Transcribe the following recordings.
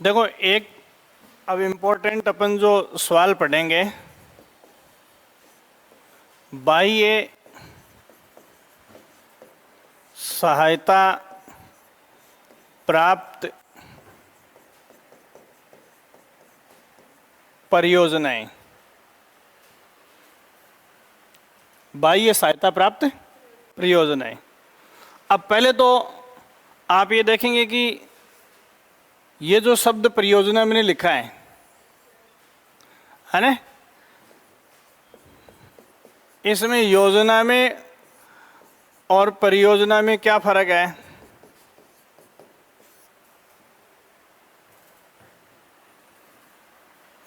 देखो एक अब इम्पोर्टेंट अपन जो सवाल पढ़ेंगे, बाह्य सहायता प्राप्त परियोजनाएं। बाह्य सहायता प्राप्त परियोजनाएं। अब पहले तो आप ये देखेंगे कि ये जो शब्द परियोजना मैंने लिखा है ना, इसमें योजना में और परियोजना में क्या फर्क है?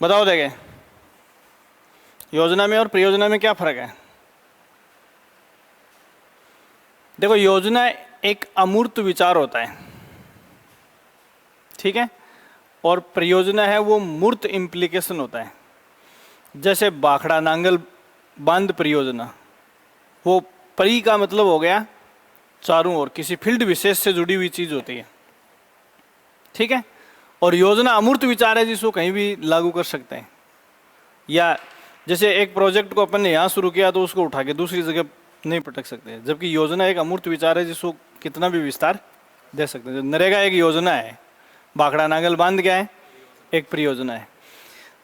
बताओ देंगे, योजना में और परियोजना में क्या फर्क है? देखो, योजना एक अमूर्त विचार होता है, ठीक है, और परियोजना है वो मूर्त इम्प्लीकेशन होता है। जैसे बाखड़ा नांगल बांध परियोजना, वो परी का मतलब हो गया चारों ओर, किसी फील्ड विशेष से जुड़ी हुई चीज होती है, ठीक है। और योजना अमूर्त विचार है जिसको कहीं भी लागू कर सकते हैं। या जैसे एक प्रोजेक्ट को अपन ने यहाँ शुरू किया तो उसको उठा के दूसरी जगह नहीं पटक सकते, जबकि योजना एक अमूर्त विचार है जिसको कितना भी विस्तार दे सकते हैं। नरेगा एक योजना है, बाखड़ा नांगल बांध क्या है? एक परियोजना है।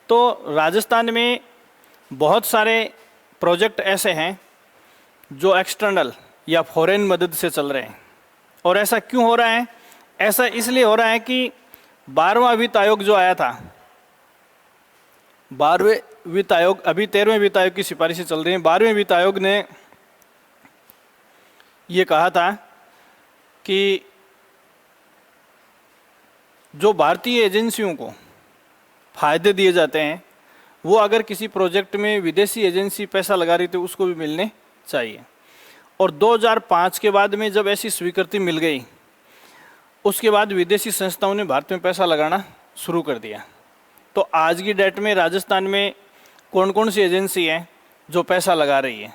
तो राजस्थान में बहुत सारे प्रोजेक्ट ऐसे हैं जो एक्सटर्नल या फॉरेन मदद से चल रहे हैं। और ऐसा क्यों हो रहा है? ऐसा इसलिए हो रहा है कि 12वां वित्त आयोग जो आया था, 12वें वित्त आयोग, अभी 13वें वित्त आयोग की सिफारिशें चल रही हैं। 12वें वित्त आयोग ने ये कहा था कि जो भारतीय एजेंसियों को फायदे दिए जाते हैं वो अगर किसी प्रोजेक्ट में विदेशी एजेंसी पैसा लगा रही थी उसको भी मिलने चाहिए। और 2005 के बाद में जब ऐसी स्वीकृति मिल गई, उसके बाद विदेशी संस्थाओं ने भारत में पैसा लगाना शुरू कर दिया। तो आज की डेट में राजस्थान में कौन कौन सी एजेंसी है जो पैसा लगा रही है?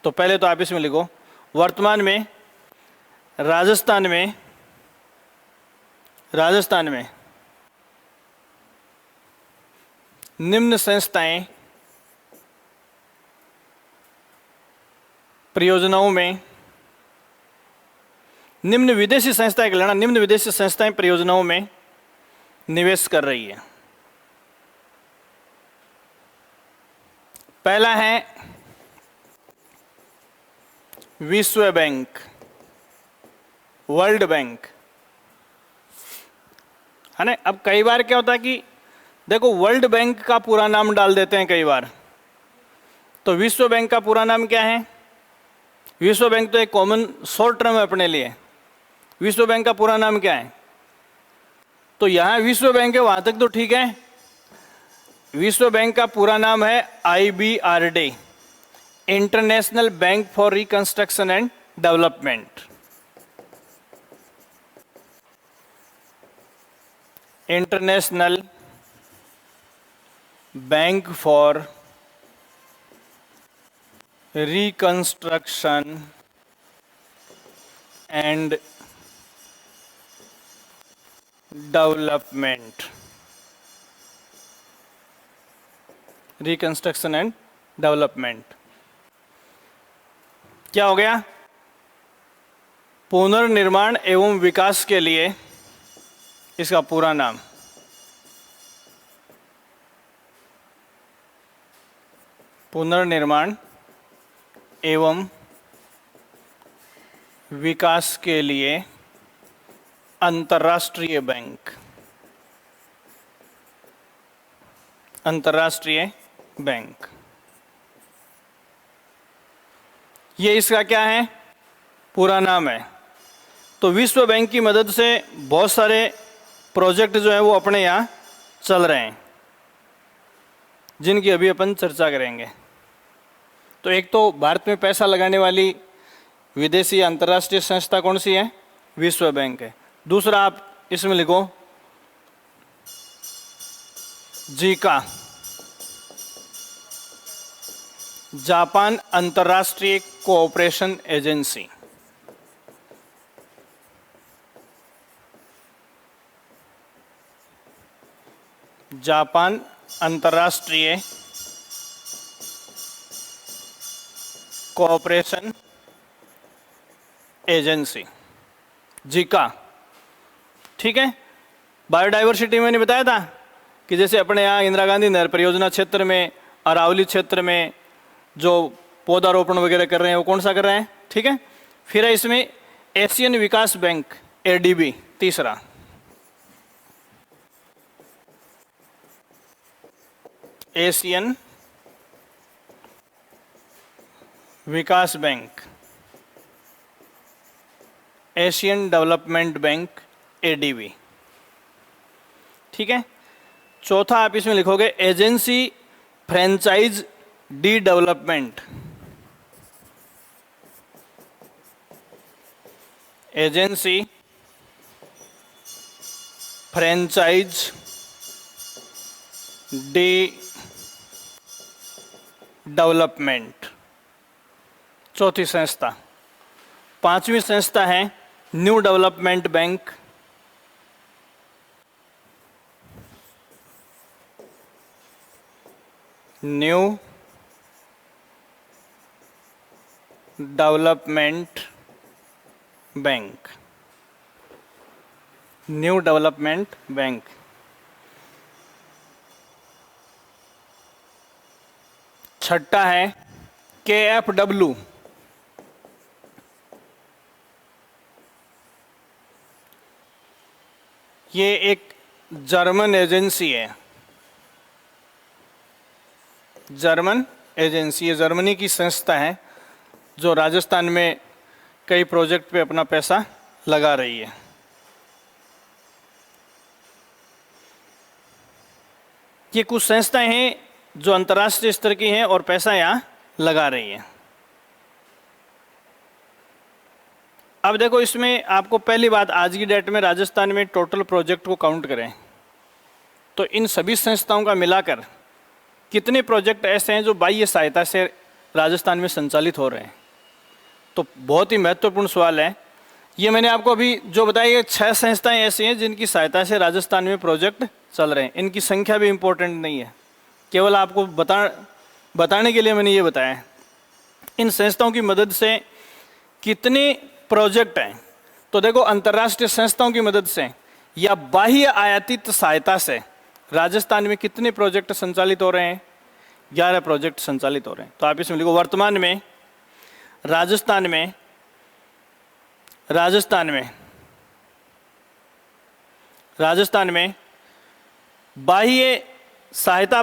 तो पहले तो आप इसमें लिखो, वर्तमान में राजस्थान में निम्न संस्थाएं परियोजनाओं में, निम्न विदेशी संस्थाएं लेना, निम्न विदेशी संस्थाएं परियोजनाओं में निवेश कर रही है। पहला है विश्व बैंक, वर्ल्ड बैंक, है ना। अब कई बार क्या होता है कि देखो, वर्ल्ड बैंक का पूरा नाम डाल देते हैं कई बार, तो विश्व बैंक का पूरा नाम क्या है? विश्व बैंक तो एक कॉमन शॉर्ट टर्म है अपने लिए। विश्व बैंक का पूरा नाम क्या है? तो यहां विश्व बैंक है, वहां तक तो ठीक है। विश्व बैंक का पूरा नाम है IBRD, international bank for reconstruction and development. International bank for reconstruction and development, reconstruction and development. क्या हो गया? पुनर्निर्माण एवं विकास के लिए इसका पूरा नाम। पुनर्निर्माण एवं विकास के लिए अंतर्राष्ट्रीय बैंक, अंतर्राष्ट्रीय बैंक। ये इसका क्या है? पूरा नाम है। तो विश्व बैंक की मदद से बहुत सारे प्रोजेक्ट जो है वो अपने यहाँ चल रहे हैं, जिनकी अभी अपन चर्चा करेंगे। तो एक तो भारत में पैसा लगाने वाली विदेशी अंतर्राष्ट्रीय संस्था कौन सी है? विश्व बैंक है। दूसरा आप इसमें लिखो जीका, जापान अंतर्राष्ट्रीय कोऑपरेशन एजेंसी। जापान अंतर्राष्ट्रीय कोऑपरेशन एजेंसी, जिका। ठीक है, बायोडाइवर्सिटी मैंने बताया था कि जैसे अपने यहाँ इंदिरा गांधी नहर परियोजना क्षेत्र में, अरावली क्षेत्र में जो पौधारोपण वगैरह कर रहे हैं वो कौन सा कर रहे हैं। ठीक है, फिर है इसमें एशियन विकास बैंक एडीबी, तीसरा। एशियन विकास bank, Asian Development Bank ADB. ठीक है, चौथा आप इसमें लिखोगे agency franchise de development, agency franchise de development, चौथी संस्था। पांचवी संस्था है new development bank, new development bank, new development bank. छठा है KFW, ये एक जर्मन एजेंसी है, जर्मन एजेंसी, ये जर्मनी की संस्था है जो राजस्थान में कई प्रोजेक्ट पे अपना पैसा लगा रही है। ये कुछ संस्थाएं हैं जो अंतर्राष्ट्रीय स्तर की हैं और पैसा यहाँ लगा रही है। अब देखो, इसमें आपको पहली बात, आज की डेट में राजस्थान में टोटल प्रोजेक्ट को काउंट करें तो इन सभी संस्थाओं का मिलाकर कितने प्रोजेक्ट ऐसे हैं जो बाह्य सहायता से राजस्थान में संचालित हो रहे हैं। तो बहुत ही महत्वपूर्ण सवाल है ये। मैंने आपको अभी जो बताया, ये 6 संस्थाएं ऐसी हैं जिनकी सहायता से राजस्थान में प्रोजेक्ट चल रहे हैं। इनकी संख्या भी इम्पोर्टेंट नहीं है, केवल आपको बताने के लिए मैंने ये बताया है। इन संस्थाओं की मदद से कितने प्रोजेक्ट हैं, तो देखो, अंतर्राष्ट्रीय संस्थाओं की मदद से या बाह्य आयातित सहायता से राजस्थान में कितने प्रोजेक्ट संचालित हो रहे हैं। 11 प्रोजेक्ट संचालित हो रहे हैं। तो आप इसमें लिखो, वर्तमान में राजस्थान में बाह्य सहायता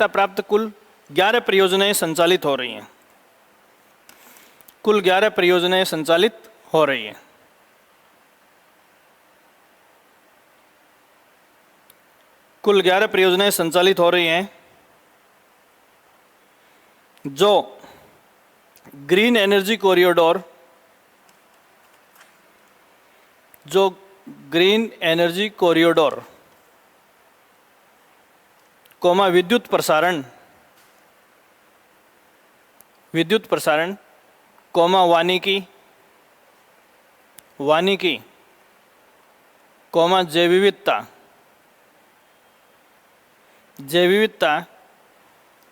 प्राप्त कुल 11 परियोजनाएं संचालित हो रही हैं। कुल 11 परियोजनाएं संचालित हो रही हैं। कुल 11 परियोजनाएं संचालित हो रही हैं जो ग्रीन एनर्जी कॉरिडोर, कोमा विद्युत प्रसारण, कोमा वानिकी, कोमा जैव विविधता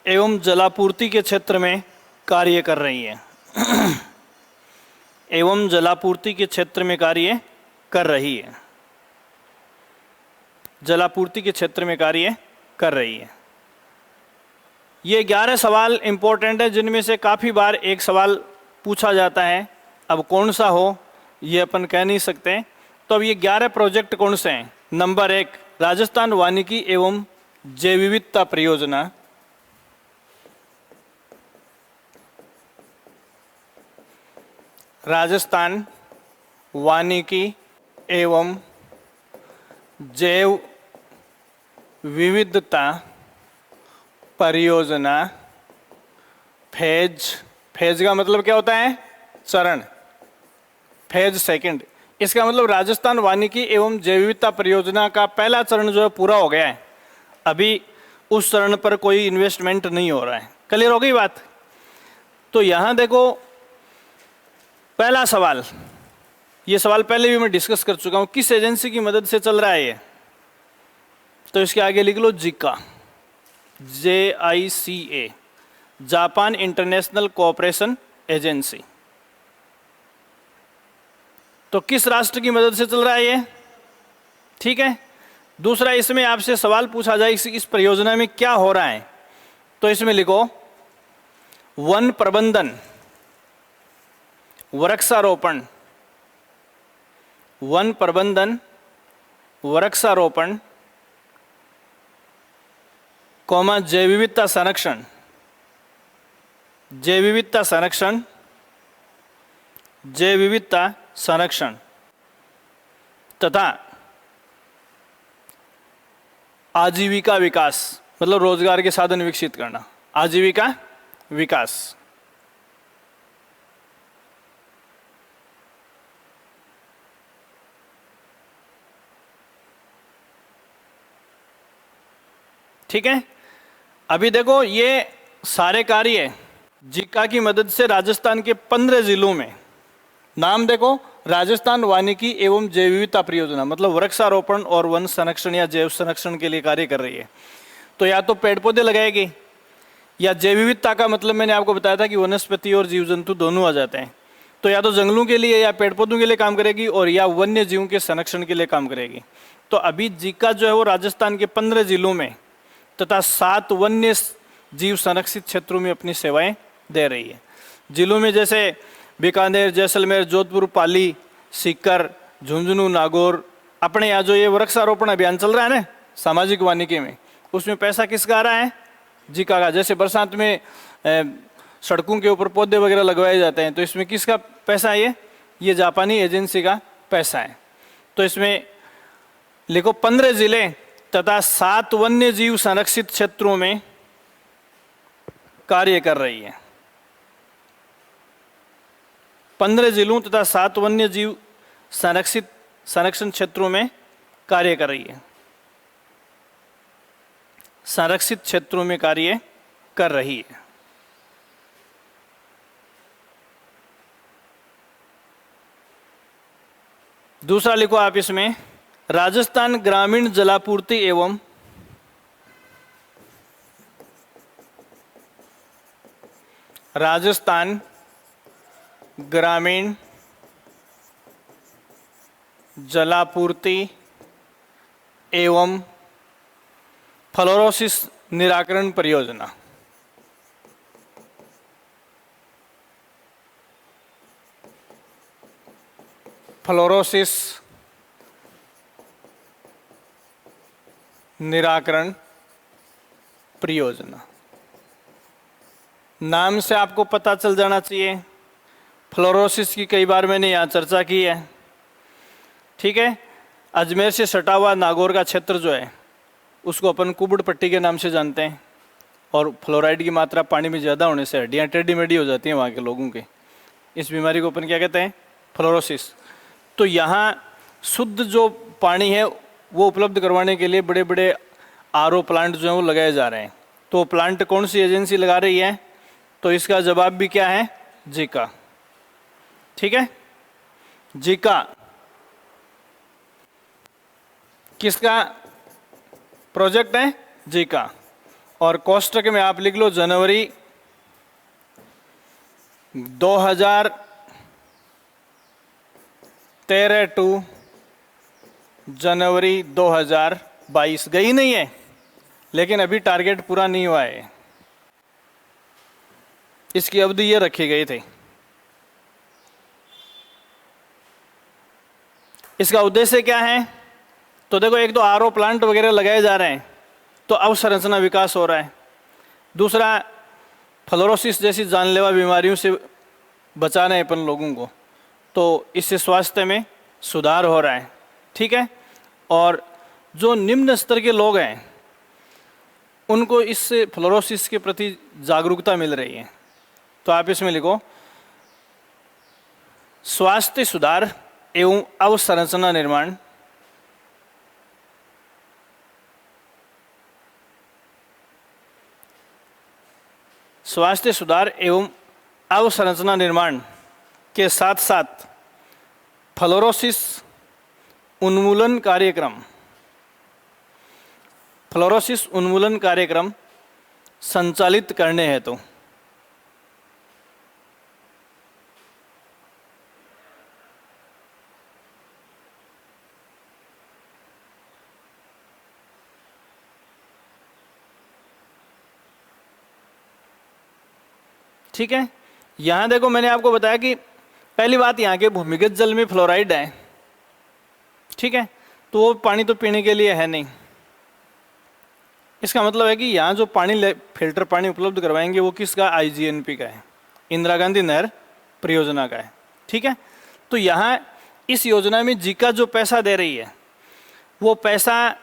एवं जलापूर्ति के क्षेत्र में कार्य कर रही है। एवं जलापूर्ति के क्षेत्र में कार्य कर रही है। जलापूर्ति के क्षेत्र में कार्य कर रही है। ये 11 सवाल इंपॉर्टेंट है, जिनमें से काफ़ी बार एक सवाल पूछा जाता है। अब कौन सा हो ये अपन कह नहीं सकते। तो अब ये 11 प्रोजेक्ट कौन से हैं। नंबर 1, राजस्थान वानिकी एवं जैव विविधता परियोजना। राजस्थान वानिकी एवं जैव विविधता परियोजना। फेज का मतलब क्या होता है, चरण। फेज सेकंड, इसका मतलब राजस्थान वानिकी एवं जैव विविधता परियोजना का पहला चरण जो है पूरा हो गया है। अभी उस चरण पर कोई इन्वेस्टमेंट नहीं हो रहा है। क्लियर हो गई बात। तो यहाँ देखो, पहला सवाल ये सवाल पहले भी मैं डिस्कस कर चुका हूं, किस एजेंसी की मदद से चल रहा है ये? तो इसके आगे लिख लो जिका, JICA, Japan international cooperation agency. तो किस राष्ट्र की मदद से चल रहा है ये? ठीक है। दूसरा, इसमें आपसे सवाल पूछा जाए इस परियोजना में क्या हो रहा है, तो इसमें लिखो वन प्रबंधन, वृक्षारोपण, वन प्रबंधन, वृक्षारोपण, जैव विविधता संरक्षण, जैव विविधता संरक्षण, जैव विविधता संरक्षण तथा आजीविका विकास, मतलब रोजगार के साधन विकसित करना, आजीविका विकास। ठीक है। अभी देखो ये सारे कार्य जिका की मदद से राजस्थान के 15 जिलों में, नाम देखो राजस्थान वानिकी एवं जैव विविधता परियोजना, मतलब वृक्षारोपण और वन संरक्षण या जैव संरक्षण के लिए कार्य कर रही है। तो या तो पेड़ पौधे लगाएगी, या जैव विविधता का मतलब मैंने आपको बताया था कि वनस्पति और जीव जंतु दोनों आ जाते हैं। तो या तो जंगलों के लिए या पेड़ पौधों के लिए काम करेगी, और या वन्य जीवों के संरक्षण के लिए काम करेगी। तो अभी जिका जो है वो राजस्थान के 15 जिलों में तथा 7 वन्य जीव संरक्षित क्षेत्रों में अपनी सेवाएं दे रही है। जिलों में जैसे बीकानेर, जैसलमेर, जोधपुर, पाली, सीकर, झुंझुनू, नागौर। अपने यहाँ जो ये वृक्षारोपण अभियान चल रहा है ना सामाजिक वानिकी में, उसमें पैसा किसका आ रहा है? जिका का। जैसे बरसात में सड़कों के ऊपर पौधे वगैरह लगवाए जाते हैं, तो इसमें किसका पैसा है? ये जापानी एजेंसी का पैसा है। तो इसमें लिखो 15 जिले तथा 7 वन्य जीव संरक्षित क्षेत्रों में कार्य कर रही है। 15 जिलों तथा 7 वन्य जीव संरक्षण क्षेत्रों में कार्य कर रही है, संरक्षित क्षेत्रों में कार्य कर रही है। दूसरा लिखो आप इसमें, राजस्थान ग्रामीण जलापूर्ति एवं राजस्थान ग्रामीण जलापूर्ति एवं फ्लोरोसिस निराकरण परियोजना। फ्लोरोसिस निराकरण परियोजना, नाम से आपको पता चल जाना चाहिए। फ्लोरोसिस की कई बार मैंने यहाँ चर्चा की है। ठीक है। अजमेर से सटा हुआ नागौर का क्षेत्र जो है उसको अपन कुबड़ पट्टी के नाम से जानते हैं, और फ्लोराइड की मात्रा पानी में ज़्यादा होने से हड्डियाँ टेढ़ी मेढ़ी हो जाती हैं वहाँ के लोगों के। इस बीमारी को अपन क्या कहते हैं? फ्लोरोसिस। तो यहाँ शुद्ध जो पानी है वो उपलब्ध करवाने के लिए बड़े बड़े RO प्लांट जो हैं वो लगाए जा रहे हैं। तो प्लांट कौन सी एजेंसी लगा रही है? तो इसका जवाब भी क्या है? जिका। ठीक है। जिका किसका प्रोजेक्ट है? जिका। और कोष्टक में आप लिख लो जनवरी 2013 टू जनवरी 2022। गई नहीं है, लेकिन अभी टारगेट पूरा नहीं हुआ है। इसकी अवधि ये रखी गई थी। इसका उद्देश्य क्या है? तो देखो, एक तो RO प्लांट वगैरह लगाए जा रहे हैं, तो अवसंरचना विकास हो रहा है। दूसरा, फ्लोरोसिस जैसी जानलेवा बीमारियों से बचा रहे हैं अपन लोगों को, तो इससे स्वास्थ्य में सुधार हो रहा है। ठीक है। और जो निम्न स्तर के लोग हैं उनको इससे फ्लोरोसिस के प्रति जागरूकता मिल रही है। तो आप इसमें लिखो स्वास्थ्य सुधार एवं अवसंरचना निर्माण, स्वास्थ्य सुधार एवं अवसंरचना निर्माण के साथ साथ फ्लोरोसिस उन्मूलन कार्यक्रम, फ्लोरोसिस उन्मूलन कार्यक्रम संचालित करने हेतु ठीक है। यहां देखो मैंने आपको बताया कि पहली बात यहाँ के भूमिगत जल में फ्लोराइड है, ठीक है, तो वो पानी तो पीने के लिए है नहीं। इसका मतलब है कि यहाँ जो पानी फिल्टर पानी उपलब्ध करवाएंगे वो किसका, आईजीएनपी का है, इंदिरा गांधी नहर परियोजना का है, ठीक है। तो यहाँ इस योजना में जीका जो पैसा दे रही है वो पैसा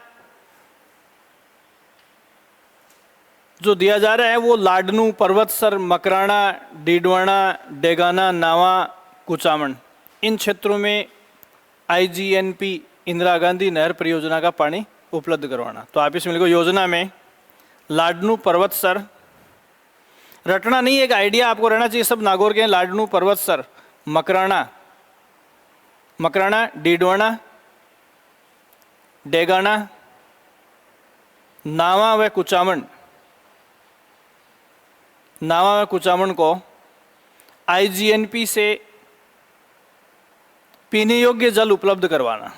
जो दिया जा रहा है वो लाडनू, पर्वतसर, मकराना, डीडवाना, डेगाना, नावा, कुचामन इन क्षेत्रों में आईजीएनपी इंदिरा गांधी नहर परियोजना का पानी उपलब्ध करवाना। तो आप इसमें लिखो योजना में लाडनू, पर्वतसर, रटना नहीं, एक आइडिया आपको रहना चाहिए, सब नागौर के हैं। लाडनू, पर्वतसर, मकराना, डीडवाना, डेगाना, नावा व कुचामन, नावा व कुचामन को आईजीएनपी से पीने योग्य जल उपलब्ध करवाना,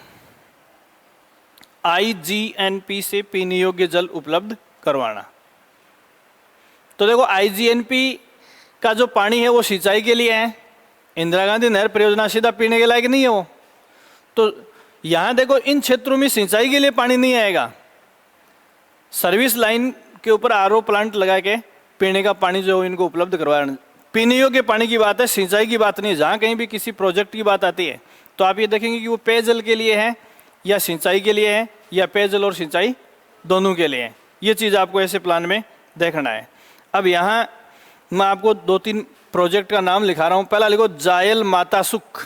आईजीएनपी से पीने योग्य जल उपलब्ध करवाना। तो देखो आईजीएनपी का जो पानी है वो सिंचाई के लिए है, इंदिरा गांधी नहर परियोजना सीधा पीने के लायक नहीं है वो। तो यहां देखो इन क्षेत्रों में सिंचाई के लिए पानी नहीं आएगा, सर्विस लाइन के ऊपर आरओ प्लांट लगा के पीने का पानी जो इनको उपलब्ध करवाना। पीने योग्य पानी की बात है, सिंचाई की बात नहीं। जहाँ कहीं भी किसी प्रोजेक्ट की बात आती है तो आप ये देखेंगे कि वो पेयजल के लिए है या सिंचाई के लिए है या पेयजल और सिंचाई दोनों के लिए है। ये चीज़ आपको ऐसे प्लान में देखना है। अब यहाँ मैं आपको 2-3 प्रोजेक्ट का नाम लिखा रहा हूँ। पहला लिखो जायल मातासुख,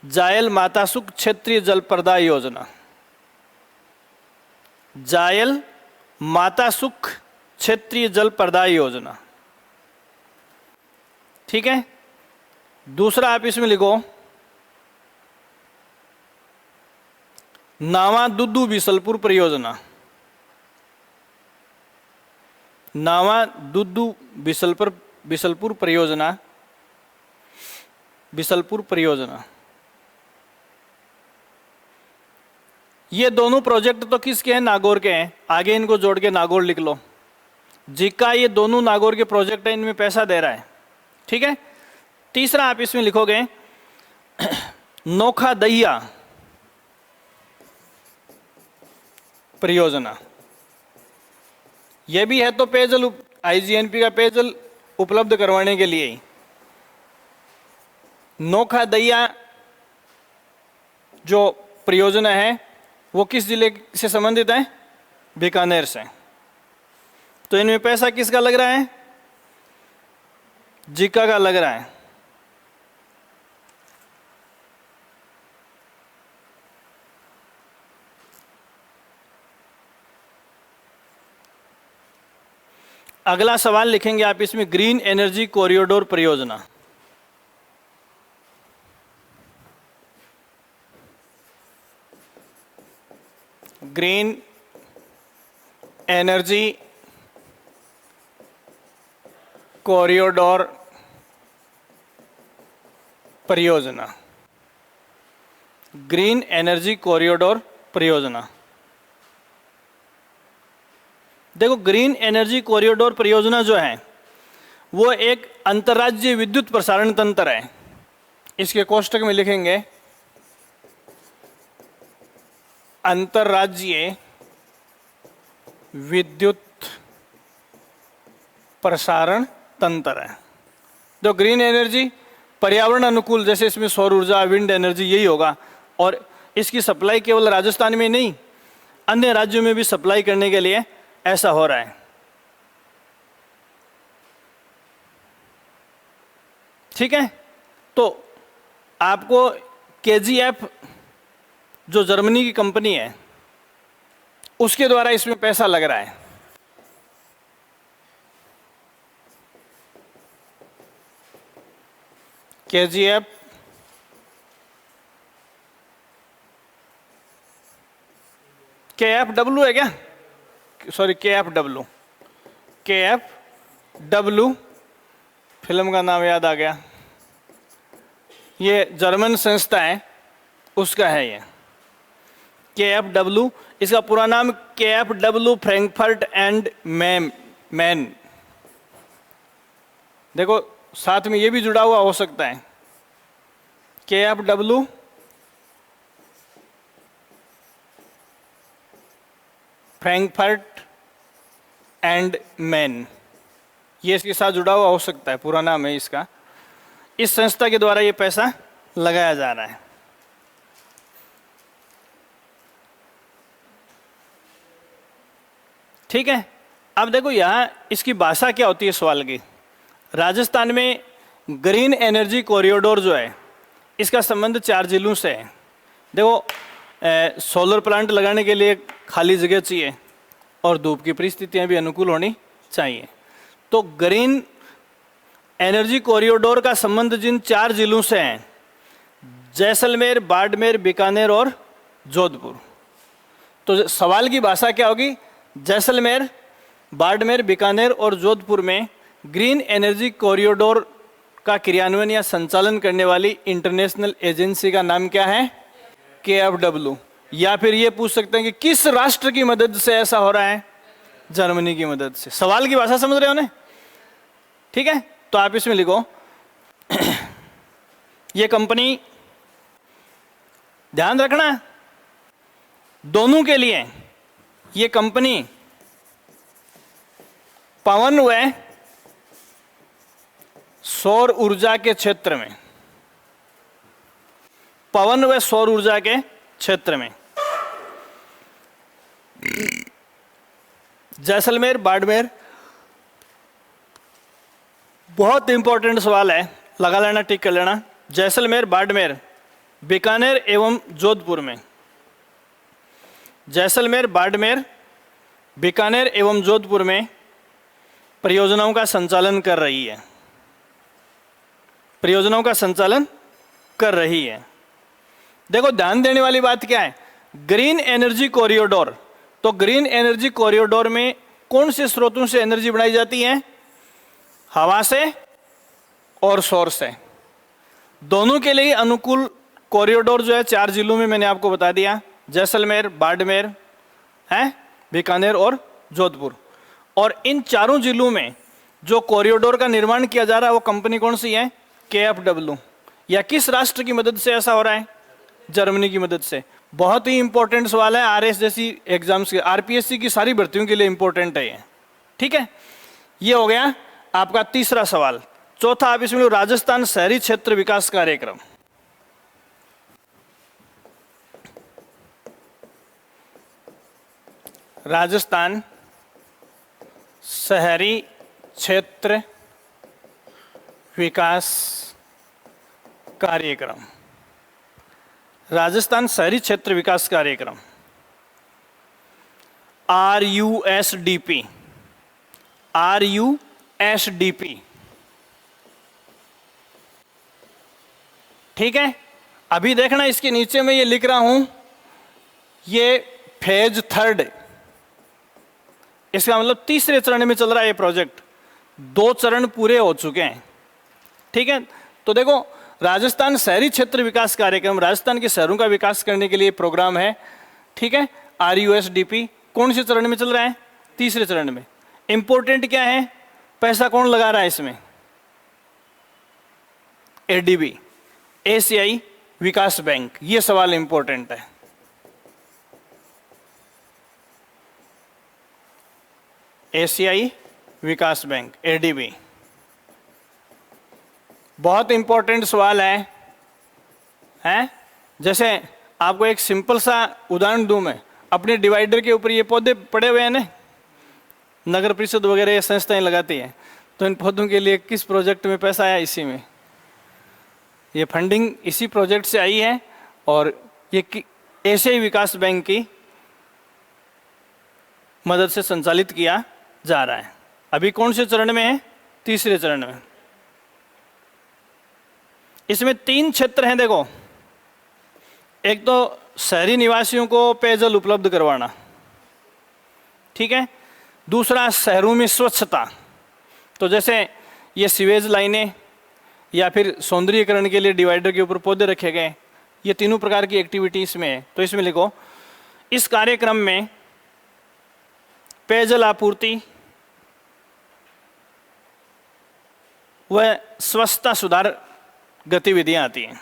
जायल मातासुख क्षेत्रीय जल प्रदाय योजना, जायल मातासुख क्षेत्रीय जल प्रदाय योजना, ठीक है। दूसरा आप इसमें लिखो नावा दुद्दू बिसलपुर परियोजना, नावा दुद्दू बिसलपुर परियोजना, बिसलपुर परियोजना। ये दोनों प्रोजेक्ट तो किसके हैं, नागौर के हैं। आगे इनको जोड़ के नागौर लिख लो। जीका ये दोनों नागौर के प्रोजेक्ट हैं, इनमें पैसा दे रहा है, ठीक है। तीसरा आप इसमें लिखोगे नोखा दहिया परियोजना। यह भी है तो पेयजल, आईजीएनपी का पेयजल उपलब्ध करवाने के लिए ही। नोखा दहिया जो परियोजना है वो किस जिले से संबंधित है, बीकानेर से। तो इनमें पैसा किसका लग रहा है, जीका का लग रहा है। अगला सवाल लिखेंगे आप इसमें ग्रीन एनर्जी कॉरिडोर परियोजना। ग्रीन एनर्जी कॉरिडोर परियोजना, ग्रीन एनर्जी कॉरिडोर परियोजना। देखो ग्रीन एनर्जी कॉरिडोर परियोजना जो है वो एक अंतर्राज्यीय विद्युत प्रसारण तंत्र है। इसके कोष्टक में लिखेंगे अंतर्राज्यीय विद्युत प्रसारण तंत्र है। जो ग्रीन एनर्जी पर्यावरण अनुकूल, जैसे इसमें सौर ऊर्जा, विंड एनर्जी, यही होगा। और इसकी सप्लाई केवल राजस्थान में नहीं, अन्य राज्यों में भी सप्लाई करने के लिए ऐसा हो रहा है, ठीक है। तो आपको केजीएफ जो जर्मनी की कंपनी है उसके द्वारा इसमें पैसा लग रहा है। केजीएफ KFW है क्या, सॉरी KFW, KFW फिल्म का नाम याद आ गया, ये जर्मन संस्था है उसका है ये KFW। इसका पूरा नाम KFW फ्रैंकफर्ट एंड मैन। देखो साथ में ये भी जुड़ा हुआ हो सकता है, KFW फ्रैंकफर्ट एंड मैन, ये इसके साथ जुड़ा हुआ हो सकता है, पूरा नाम है इसका। इस संस्था के द्वारा ये पैसा लगाया जा रहा है। ठीक है, अब देखो यहाँ इसकी भाषा क्या होती है सवाल की। राजस्थान में ग्रीन एनर्जी कॉरिडोर जो है इसका संबंध 4 जिलों से है। देखो सोलर प्लांट लगाने के लिए खाली जगह चाहिए और धूप की परिस्थितियाँ भी अनुकूल होनी चाहिए। तो ग्रीन एनर्जी कॉरिडोर का संबंध जिन 4 जिलों से है, जैसलमेर, बाड़मेर, बीकानेर और जोधपुर। तो सवाल की भाषा क्या होगी, जैसलमेर, बाड़मेर, बीकानेर और जोधपुर में ग्रीन एनर्जी कॉरिडोर का क्रियान्वयन या संचालन करने वाली इंटरनेशनल एजेंसी का नाम क्या है, KFW। या फिर ये पूछ सकते हैं कि किस राष्ट्र की मदद से ऐसा हो रहा है, जर्मनी की मदद से। सवाल की भाषा समझ रहे हो ना? ठीक है, तो आप इसमें लिखो ये कंपनी, ध्यान रखना दोनों के लिए, ये कंपनी पवन व सौर ऊर्जा के क्षेत्र में, पवन व सौर ऊर्जा के क्षेत्र में जैसलमेर, बाड़मेर, बहुत इंपॉर्टेंट सवाल है, लगा लेना, टिक कर लेना। जैसलमेर, बाड़मेर, बीकानेर एवं जोधपुर में, जैसलमेर, बाड़मेर, बीकानेर एवं जोधपुर में परियोजनाओं का संचालन कर रही है, परियोजनाओं का संचालन कर रही है। देखो ध्यान देने वाली बात क्या है, ग्रीन एनर्जी कॉरिडोर। तो ग्रीन एनर्जी कॉरिडोर में कौन से स्रोतों से एनर्जी बनाई जाती है, हवा से और सौर से। दोनों के लिए अनुकूल कॉरिडोर जो है 4 जिलों में मैंने आपको बता दिया, जैसलमेर, बाड़मेर है, बीकानेर और जोधपुर। और इन चारों जिलों में जो कॉरिडोर का निर्माण किया जा रहा है वो कंपनी कौन सी है, KFW। या किस राष्ट्र की मदद से ऐसा हो रहा है, जर्मनी की मदद से। बहुत ही इंपॉर्टेंट सवाल है, RS जैसी एग्जाम्स के, RPSC की सारी भर्तियों के लिए इंपॉर्टेंट है ये। ठीक है, ये हो गया आपका तीसरा सवाल। चौथा आप इसमें राजस्थान शहरी क्षेत्र विकास कार्यक्रम। राजस्थान शहरी क्षेत्र विकास कार्यक्रम, राजस्थान शहरी क्षेत्र विकास कार्यक्रम RUSDP, RUSDP। ठीक है, अभी देखना इसके नीचे में ये लिख रहा हूं, ये फेज 3, इसका मतलब तीसरे चरण में चल रहा है ये प्रोजेक्ट। 2 चरण पूरे हो चुके हैं। ठीक है, तो देखो राजस्थान शहरी क्षेत्र विकास कार्यक्रम राजस्थान के शहरों का विकास करने के लिए प्रोग्राम है। ठीक है, RUSDP कौन से चरण में चल रहा है, तीसरे चरण में। इंपॉर्टेंट क्या है, पैसा कौन लगा रहा है इसमें, ADB, एशियाई विकास बैंक। ये सवाल इंपॉर्टेंट है। एशियाई विकास बैंक, ADB, बहुत इंपॉर्टेंट सवाल है, हैं? जैसे आपको एक सिंपल सा उदाहरण दूं मैं, अपने डिवाइडर के ऊपर ये पौधे पड़े हुए हैं ना, नगर परिषद वगैरह ये संस्थाएं लगाती हैं, तो इन पौधों के लिए किस प्रोजेक्ट में पैसा आया, इसी में। ये फंडिंग इसी प्रोजेक्ट से आई है और ये एशियाई विकास बैंक की मदद से संचालित किया जा रहा है। अभी कौन से चरण में है, तीसरे चरण में। इसमें 3 क्षेत्र हैं। देखो, एक तो शहरी निवासियों को पेयजल उपलब्ध करवाना, ठीक है। दूसरा, शहरों में स्वच्छता, तो जैसे ये सीवेज लाइनें या फिर सौंदर्यीकरण के लिए डिवाइडर के ऊपर पौधे रखे गए, ये तीनों प्रकार की एक्टिविटी इसमें है। तो इसमें लिखो, इस कार्यक्रम में पेयजल आपूर्ति व स्वच्छता सुधार गतिविधियां आती हैं।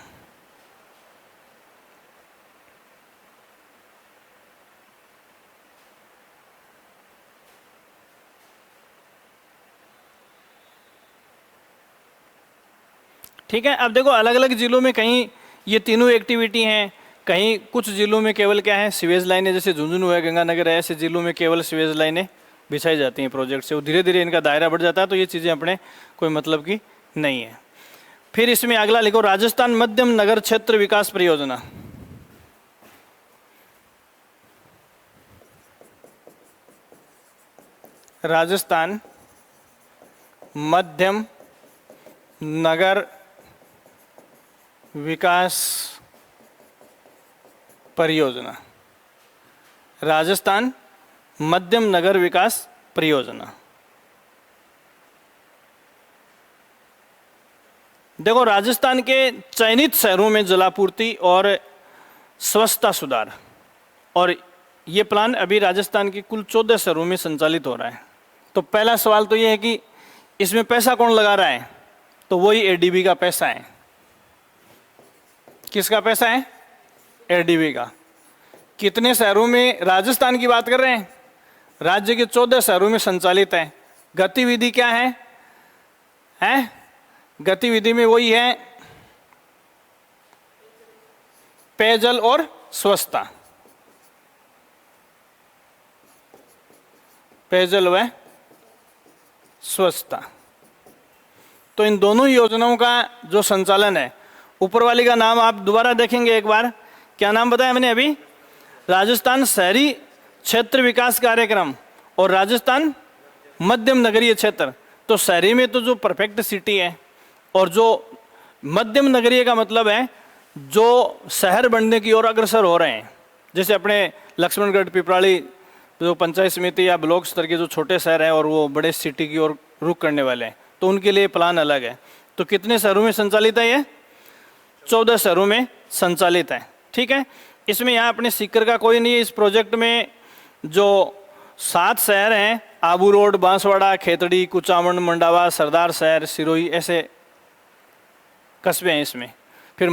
ठीक है। अब देखो, अलग अलग जिलों में कहीं ये तीनों एक्टिविटी हैं, कहीं कुछ जिलों में केवल क्या है, सीवेज लाइनें, जैसे झुंझुनू है, गंगानगर है, ऐसे जिलों में केवल सीवेज लाइनें बिछाई जाती हैं प्रोजेक्ट से। वो धीरे धीरे इनका दायरा बढ़ जाता है, तो ये चीज़ें अपने कोई मतलब की नहीं है। फिर इसमें अगला लिखो, राजस्थान मध्यम नगर क्षेत्र विकास परियोजना। राजस्थान मध्यम नगर विकास परियोजना। राजस्थान मध्यम नगर विकास परियोजना। देखो, राजस्थान के चयनित शहरों में जलापूर्ति और स्वच्छता सुधार, और ये प्लान अभी राजस्थान के कुल 14 शहरों में संचालित हो रहा है। तो पहला सवाल तो ये है कि इसमें पैसा कौन लगा रहा है, तो वही एडीबी का पैसा है। किसका पैसा है? एडीबी का। कितने शहरों में, राजस्थान की बात कर रहे हैं, राज्य के 14 शहरों में संचालित है। गतिविधि क्या है? गतिविधि में वही है, पेयजल और स्वच्छता। पेयजल व स्वच्छता। तो इन दोनों योजनाओं का जो संचालन है, ऊपर वाली का नाम आप दोबारा देखेंगे एक बार, क्या नाम बताया मैंने अभी? राजस्थान शहरी क्षेत्र विकास कार्यक्रम और राजस्थान मध्यम नगरीय क्षेत्र। तो शहरी में तो जो परफेक्ट सिटी है, और जो मध्यम नगरीय का मतलब है जो शहर बनने की ओर अग्रसर हो रहे हैं। जैसे अपने लक्ष्मणगढ़, पिपराली, जो पंचायत समिति या ब्लॉक स्तर के जो छोटे शहर हैं और वो बड़े सिटी की ओर रुख करने वाले हैं, तो उनके लिए प्लान अलग है। तो कितने शहरों में संचालित है ये? 14 शहरों में संचालित है। ठीक है। इसमें यहाँ अपने सीकर का कोई नहीं है। इस प्रोजेक्ट में जो 7 शहर हैं, आबू रोड, बांसवाड़ा, खेतड़ी, कुचामन, मंडावा, सरदार शहर, सिरोही, ऐसे कस्बे हैं इसमें। फिर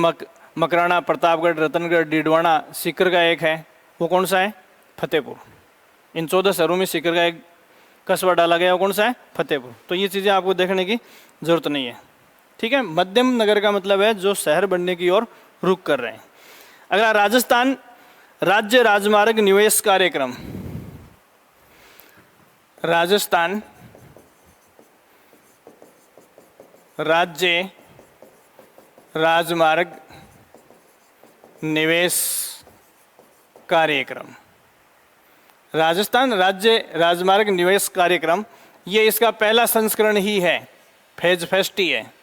मकराना, प्रतापगढ़, रतनगढ़, डीडवाना, सीकर का एक है, वो कौन सा है? फतेहपुर। इन 14 शहरों में सीकर का एक कस्बा डाला गया, वो कौन सा है? फतेहपुर। तो ये चीज़ें आपको देखने की जरूरत नहीं है। ठीक है। मध्यम नगर का मतलब है जो शहर बनने की ओर रुख कर रहे हैं। अगला, राजस्थान राज्य राजमार्ग निवेश कार्यक्रम। राजस्थान राज्य राजमार्ग निवेश कार्यक्रम। राजस्थान राज्य राजमार्ग निवेश कार्यक्रम, ये इसका पहला संस्करण ही है, फेज फर्स्ट ही है।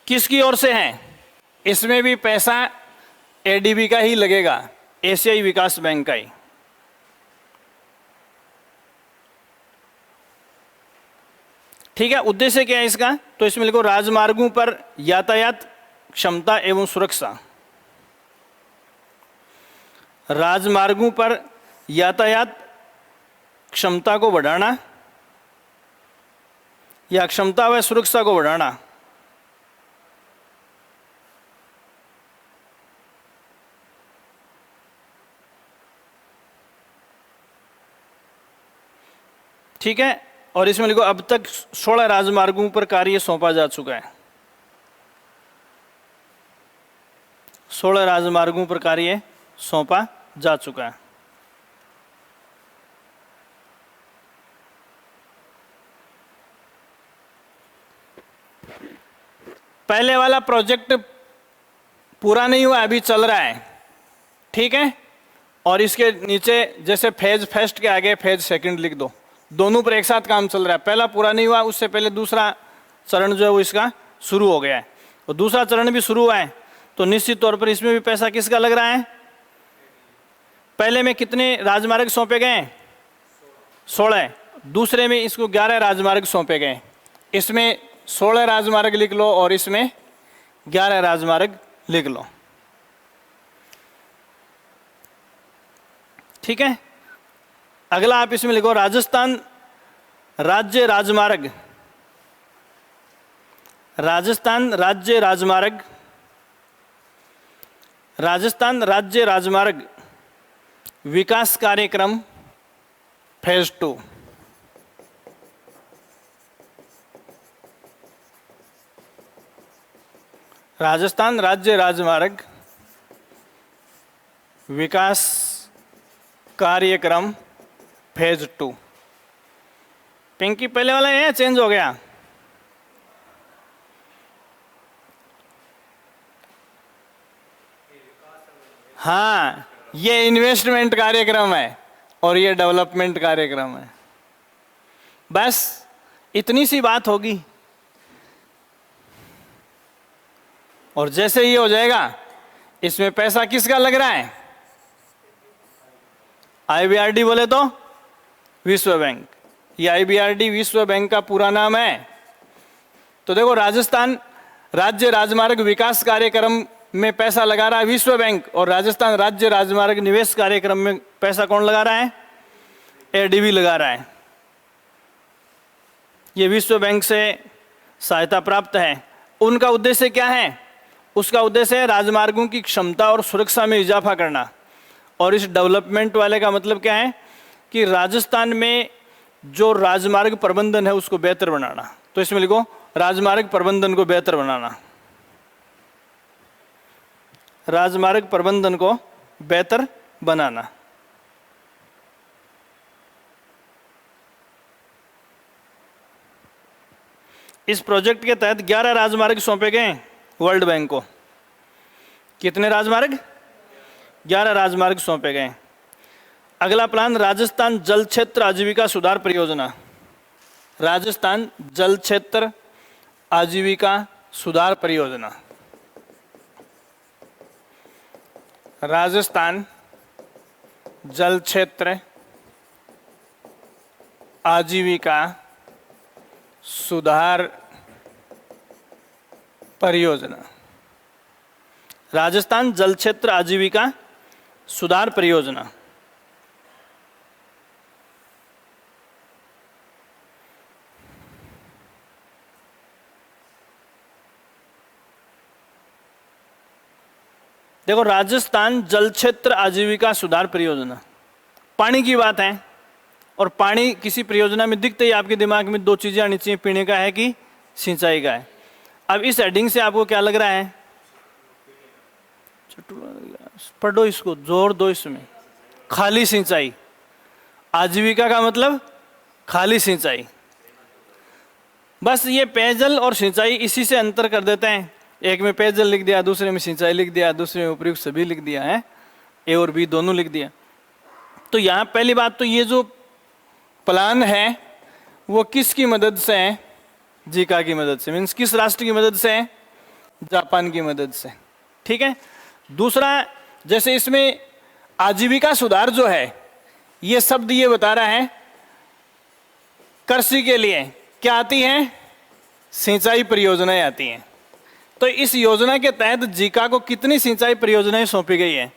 किसकी ओर से है? इसमें भी पैसा एडीबी का ही लगेगा, एशियाई विकास बैंक का ही। ठीक है। उद्देश्य क्या है इसका? तो इसमें लिखो, राजमार्गों पर यातायात क्षमता एवं सुरक्षा। राजमार्गों पर यातायात क्षमता को बढ़ाना या क्षमता व सुरक्षा को बढ़ाना। ठीक है। और इसमें लिखो, अब तक 16 राजमार्गों पर कार्य सौंपा जा चुका है। 16 राजमार्गों पर कार्य सौंपा जा चुका है। पहले वाला प्रोजेक्ट पूरा नहीं हुआ, अभी चल रहा है। ठीक है। और इसके नीचे जैसे फेज फर्स्ट के आगे फेज सेकंड लिख दो, दोनों पर एक साथ काम चल रहा है। पहला पूरा नहीं हुआ, उससे पहले दूसरा चरण जो है वो इसका शुरू हो गया है, और दूसरा चरण भी शुरू हुआ है। तो निश्चित तौर पर इसमें भी पैसा किसका लग रहा है? पहले में कितने राजमार्ग सौंपे गए? 16। दूसरे में इसको 11 राजमार्ग सौंपे गए। इसमें 16 राजमार्ग लिख लो और इसमें 11 राजमार्ग लिख लो। ठीक है। अगला आप इसमें लिखो राजस्थान राज्य राजमार्ग, राजस्थान राज्य राजमार्ग, राजस्थान राज्य राजमार्ग विकास कार्यक्रम फेज 2। राजस्थान राज्य राजमार्ग विकास कार्यक्रम फेज 2। पिंकी पहले वाला है चेंज हो गया? हाँ, ये इन्वेस्टमेंट कार्यक्रम है और ये डेवलपमेंट कार्यक्रम है। बस इतनी सी बात होगी और जैसे ही हो जाएगा, इसमें पैसा किसका लग रहा है? आईबीआरडी बोले तो विश्व बैंक। ये आईबीआरडी विश्व बैंक का पूरा नाम है। तो देखो, राजस्थान राज्य राजमार्ग विकास कार्यक्रम में पैसा लगा रहा है विश्व बैंक, और राजस्थान राज्य राजमार्ग निवेश कार्यक्रम में पैसा कौन लगा रहा है? एडीबी लगा रहा है। ये विश्व बैंक से सहायता प्राप्त है। उनका उद्देश्य क्या है? उसका उद्देश्य है राजमार्गों की क्षमता और सुरक्षा में इजाफा करना। और इस डेवलपमेंट वाले का मतलब क्या है कि राजस्थान में जो राजमार्ग प्रबंधन है उसको बेहतर बनाना। तो इसमें लिखो राजमार्ग प्रबंधन को बेहतर बनाना, राजमार्ग प्रबंधन को बेहतर बनाना। इस प्रोजेक्ट के तहत 11 राजमार्ग सौंपे गए वर्ल्ड बैंक को। कितने राजमार्ग? 11 राजमार्ग सौंपे गए। अगला प्लान राजस्थान जल क्षेत्र आजीविका सुधार परियोजना। राजस्थान जल क्षेत्र आजीविका सुधार परियोजना। राजस्थान जल क्षेत्र आजीविका सुधार परियोजना। राजस्थान जल क्षेत्र आजीविका सुधार परियोजना। देखो, राजस्थान जल क्षेत्र आजीविका सुधार परियोजना, पानी की बात है। और पानी किसी परियोजना में दिखते ही आपके दिमाग में दो चीजें आनी चाहिए, पीने का है कि सिंचाई का है। अब इस हेडिंग से आपको क्या लग रहा है? पढ़ो इसको, जोर दो इसमें। खाली सिंचाई, आजीविका का मतलब खाली सिंचाई। बस ये पेयजल और सिंचाई इसी से अंतर कर देते हैं। एक में पेयजल लिख दिया, दूसरे में सिंचाई लिख दिया, दूसरे में उपयुक्त सभी लिख दिया है, ए और बी दोनों लिख दिया। तो यहाँ पहली बात तो ये जो प्लान है वो किसकी मदद से है? जीका की मदद से। मीन्स किस राष्ट्र की मदद से है? जापान की मदद से। ठीक है। दूसरा, जैसे इसमें आजीविका सुधार जो है, ये शब्द ये बता रहा है कृषि के लिए क्या आती हैं? सिंचाई परियोजनाएं आती हैं। तो इस योजना के तहत जीका को कितनी सिंचाई परियोजनाएं सौंपी गई है?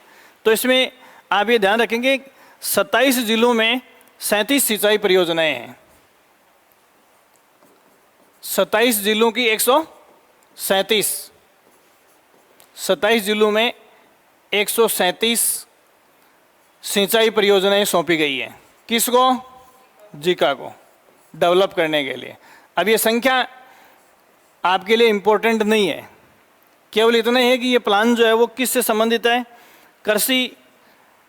तो इसमें आप ये ध्यान रखेंगे 27 जिलों में 37 सिंचाई परियोजनाएं हैं। 27 जिलों की 137, 27 जिलों में 137 सिंचाई परियोजनाएं सौंपी गई है। किसको? जीका को डेवलप करने के लिए। अब ये संख्या आपके लिए इंपॉर्टेंट नहीं है, केवल इतना ही है कि ये प्लान जो है वो किससे संबंधित है? कृषि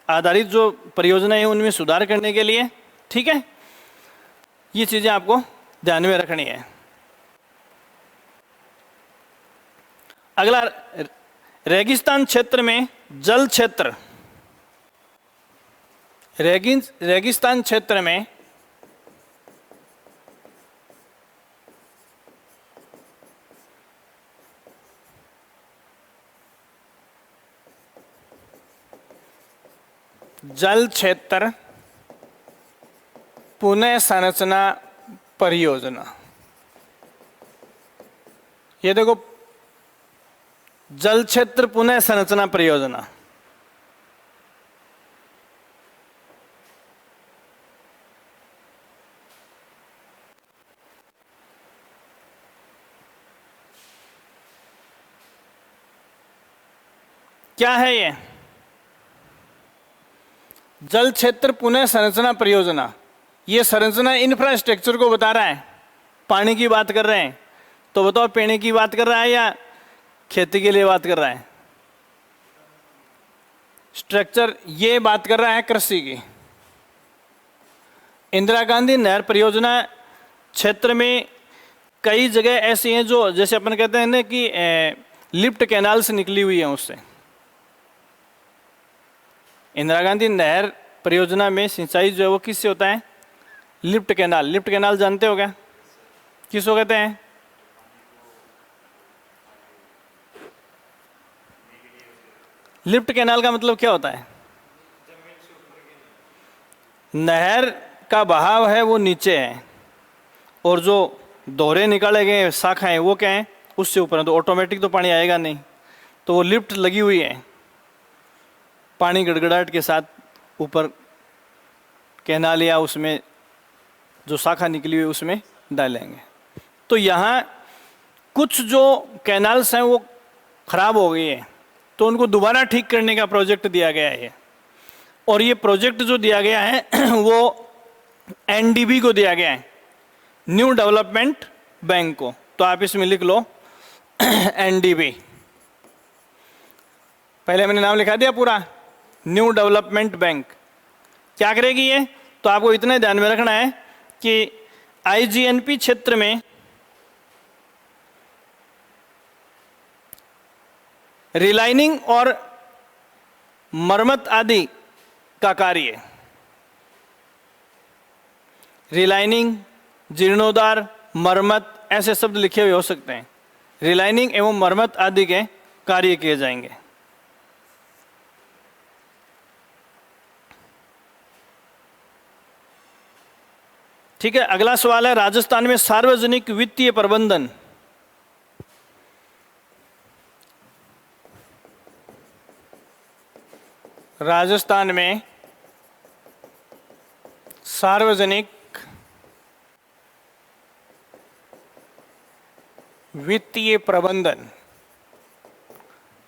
आधारित जो परियोजनाएं हैं उनमें सुधार करने के लिए। ठीक है, ये चीजें आपको ध्यान में रखनी है। अगला, रेगिस्तान क्षेत्र में जल क्षेत्र, रेगिस्तान क्षेत्र में जल क्षेत्र पुनः संरचना परियोजना। ये देखो, जल क्षेत्र पुनः संरचना परियोजना। क्या है ये? जल क्षेत्र पुनः संरचना परियोजना। ये संरचना इंफ्रास्ट्रक्चर को बता रहा है। पानी की बात कर रहे हैं, तो बताओ पीने की बात कर रहा है या खेती के लिए बात कर रहा है? स्ट्रक्चर ये बात कर रहा है कृषि की। इंदिरा गांधी नहर परियोजना क्षेत्र में कई जगह ऐसी हैं जो, जैसे अपन कहते हैं ना कि लिफ्ट कैनाल से निकली हुई है। उससे इंदिरा गांधी नहर परियोजना में सिंचाई जो है वो किससे होता है? Lift canal. लिफ्ट कैनाल जानते हो क्या? किसको कहते हैं? लिफ्ट कैनाल का मतलब क्या होता है? नहर का बहाव है वो नीचे है, और जो दोहरे निकाले गए शाखाएं वो क्या है? उससे ऊपर है। तो ऑटोमेटिक तो पानी आएगा नहीं, तो वो लिफ्ट लगी हुई है, पानी गड़गड़ाहट के साथ ऊपर कैनाल या उसमें जो शाखा निकली हुई उसमें डालेंगे। तो यहाँ कुछ जो कैनाल्स हैं वो खराब हो गई है, तो उनको दोबारा ठीक करने का प्रोजेक्ट दिया गया है। और ये प्रोजेक्ट जो दिया गया है वो एनडीबी को दिया गया है, न्यू डेवलपमेंट बैंक को। तो आप इसमें लिख लो एनडीबी। पहले मैंने नाम लिखा दिया पूरा, न्यू डेवलपमेंट बैंक। क्या करेगी ये? तो आपको इतना ध्यान में रखना है कि आईजीएनपी क्षेत्र में रिलाइनिंग और मरम्मत आदि का कार्य, रिलाइनिंग, जीर्णोद्धार, मरम्मत, ऐसे शब्द लिखे हुए हो सकते हैं। रिलाइनिंग एवं मरम्मत आदि के कार्य किए जाएंगे। ठीक है, अगला सवाल है राजस्थान में सार्वजनिक वित्तीय प्रबंधन। राजस्थान में सार्वजनिक वित्तीय प्रबंधन।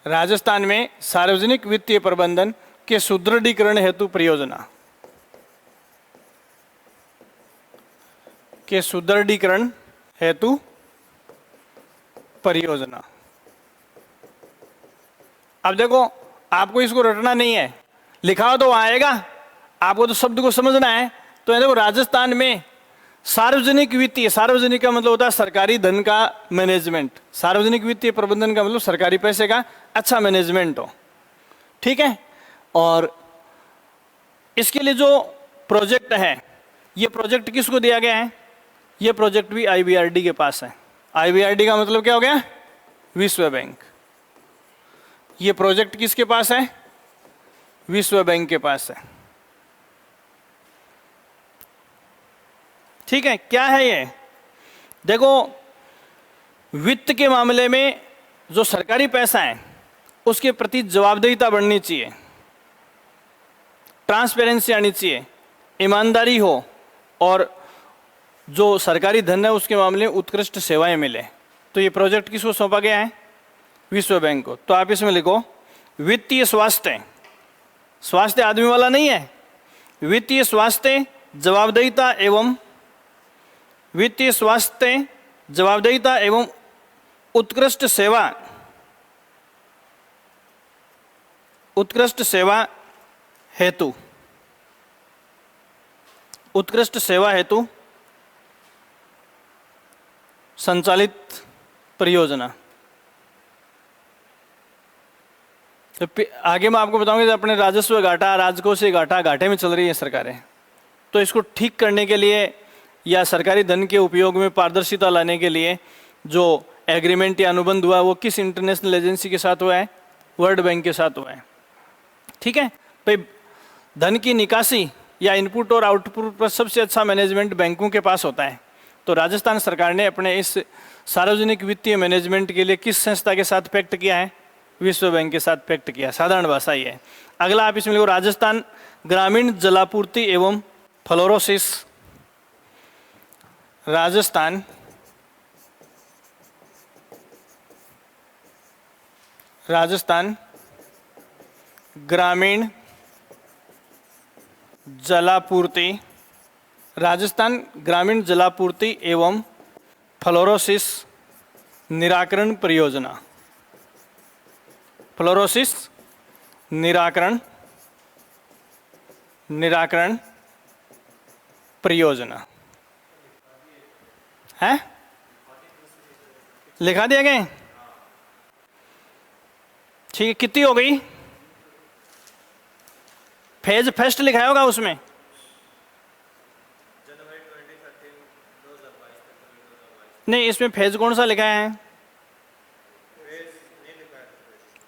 राजस्थान में सार्वजनिक वित्तीय प्रबंधन के सुदृढ़ीकरण हेतु परियोजना, के सुदृढ़ीकरण हेतु परियोजना। अब देखो, आपको इसको रटना नहीं है, लिखा हो तो आएगा, आपको तो शब्द को समझना है। तो देखो, राजस्थान में सार्वजनिक वित्तीय, सार्वजनिक का मतलब होता है सरकारी धन का मैनेजमेंट। सार्वजनिक वित्तीय प्रबंधन का मतलब सरकारी पैसे का अच्छा मैनेजमेंट हो। ठीक है, और इसके लिए जो प्रोजेक्ट है, ये प्रोजेक्ट किसको दिया गया है? ये प्रोजेक्ट भी आईबीआरडी के पास है। आईबीआरडी का मतलब क्या हो गया? विश्व बैंक। ये प्रोजेक्ट किसके पास है? विश्व बैंक के पास है। ठीक है, क्या है ये? देखो, वित्त के मामले में जो सरकारी पैसा है उसके प्रति जवाबदेहिता बढ़नी चाहिए, ट्रांसपेरेंसी आनी चाहिए, ईमानदारी हो, और जो सरकारी धन है उसके मामले में उत्कृष्ट सेवाएं मिले। तो ये प्रोजेक्ट किसको सौंपा गया है? विश्व बैंक को। तो आप इसमें लिखो वित्तीय स्वास्थ्य। स्वास्थ्य आदमी वाला नहीं है, वित्तीय स्वास्थ्य, जवाबदेहिता एवं वित्तीय स्वास्थ्य, जवाबदेहिता एवं उत्कृष्ट सेवा, उत्कृष्ट सेवा हेतु, उत्कृष्ट सेवा हेतु संचालित परियोजना। तो आगे मैं आपको बताऊंगा कि अपने राजस्व घाटा, राजकोषीय घाटा, घाटे में चल रही है सरकारें। तो इसको ठीक करने के लिए या सरकारी धन के उपयोग में पारदर्शिता लाने के लिए जो एग्रीमेंट या अनुबंध हुआ वो किस इंटरनेशनल एजेंसी के साथ हुआ है? वर्ल्ड बैंक के साथ हुआ है। ठीक है भाई, धन की निकासी या इनपुट और आउटपुट पर सबसे अच्छा मैनेजमेंट बैंकों के पास होता है। तो राजस्थान सरकार ने अपने इस सार्वजनिक वित्तीय मैनेजमेंट के लिए किस संस्था के साथ पैक्ट किया है? विश्व बैंक के साथ पैक्ट किया। साधारण भाषा ही है। अगला आप इसमें लिखो, राजस्थान ग्रामीण जलापूर्ति एवं फ्लोरोसिस। राजस्थान ग्रामीण जलापूर्ति, राजस्थान ग्रामीण जलापूर्ति एवं फ्लोरोसिस निराकरण परियोजना। फ्लोरोसिस निराकरण परियोजना है, लिखा दिया गया। ठीक है, कितनी हो गई? फेज फर्स्ट लिखा होगा उसमें। नहीं, इसमें फेज कौन सा लिखा है?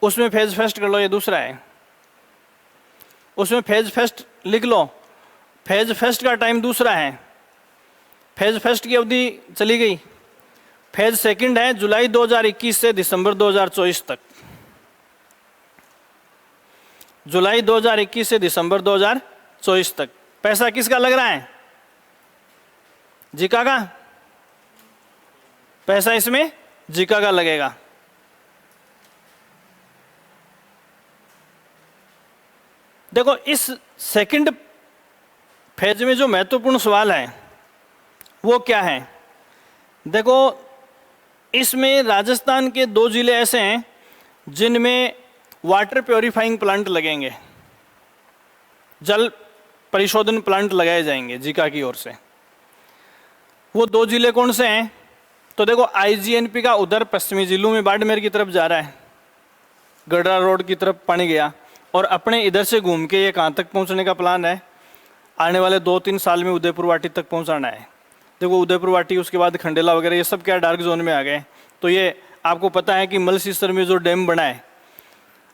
उसमें फेज फर्स्ट कर लो, ये दूसरा है। उसमें फेज फर्स्ट लिख लो। फेज फर्स्ट का टाइम दूसरा है। फेज फर्स्ट की अवधि चली गई। फेज सेकंड है जुलाई 2021 से दिसंबर 2024 तक। जुलाई 2021 से दिसंबर 2024 तक। पैसा किसका लग रहा है? जीका का। पैसा इसमें जीका का लगेगा। देखो, इस सेकंड फेज में जो महत्वपूर्ण सवाल है वो क्या है? देखो, इसमें राजस्थान के 2 जिले ऐसे हैं जिनमें वाटर प्योरीफाइंग प्लांट लगेंगे, जल परिशोधन प्लांट लगाए जाएंगे जीका की ओर से। वो 2 जिले कौन से हैं? तो देखो, आईजीएनपी का उधर पश्चिमी जिलों में बाड़मेर की तरफ जा रहा है, गडरा रोड की तरफ पानी गया, और अपने इधर से घूम के ये कहाँ तक पहुँचने का प्लान है? आने वाले 2-3 साल में उदयपुर वाटी तक पहुँचाना है। देखो, उदयपुर वाटी, उसके बाद खंडेला वगैरह, ये सब क्या डार्क जोन में आ गए। तो ये आपको पता है कि मलसीसर में जो डैम बना है,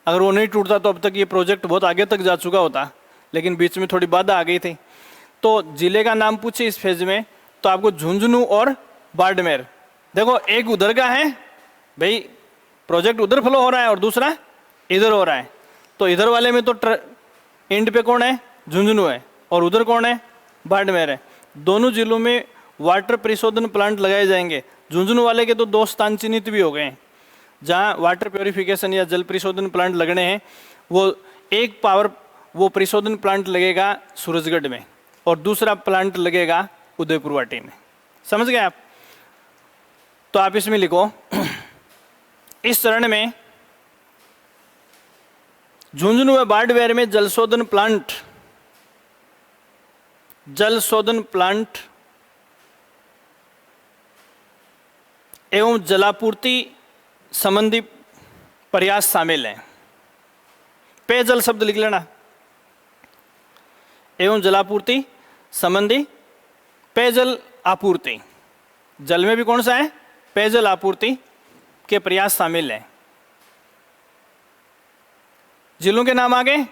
अगर वो नहीं टूटता तो अब तक ये प्रोजेक्ट बहुत आगे तक जा चुका होता, लेकिन बीच में थोड़ी बाधा आ गई थी। तो जिले का नाम पूछे इस फेज में तो आपको झुंझुनू और बाड़मेर। देखो, एक उधर का है भाई, प्रोजेक्ट उधर फ्लो हो रहा है, और दूसरा इधर हो रहा है। तो इधर वाले में तो एंड पे कौन है? झुंझुनू है, और उधर कौन है? बाड़मेर है। दोनों जिलों में वाटर परिशोधन प्लांट लगाए जाएंगे। झुंझुनू वाले के तो 2 स्थान चिन्हित भी हो गए हैं जहाँ वाटर प्योरीफिकेशन या जल परिशोधन प्लांट लगने हैं। वो परिशोधन प्लांट लगेगा सूरजगढ़ में, और दूसरा प्लांट लगेगा उदयपुर वाटी में। समझ गए आप? तो आप इसमें लिखो, इस चरण में झुंझुनू व बाड़मेर में जल शोधन प्लांट एवं जलापूर्ति संबंधी प्रयास शामिल हैं। पेयजल शब्द लिख लेना। एवं जलापूर्ति संबंधी, पेयजल आपूर्ति, जल में भी कौन सा है? पेयजल आपूर्ति के प्रयास शामिल हैं। जिलों के नाम आ गए,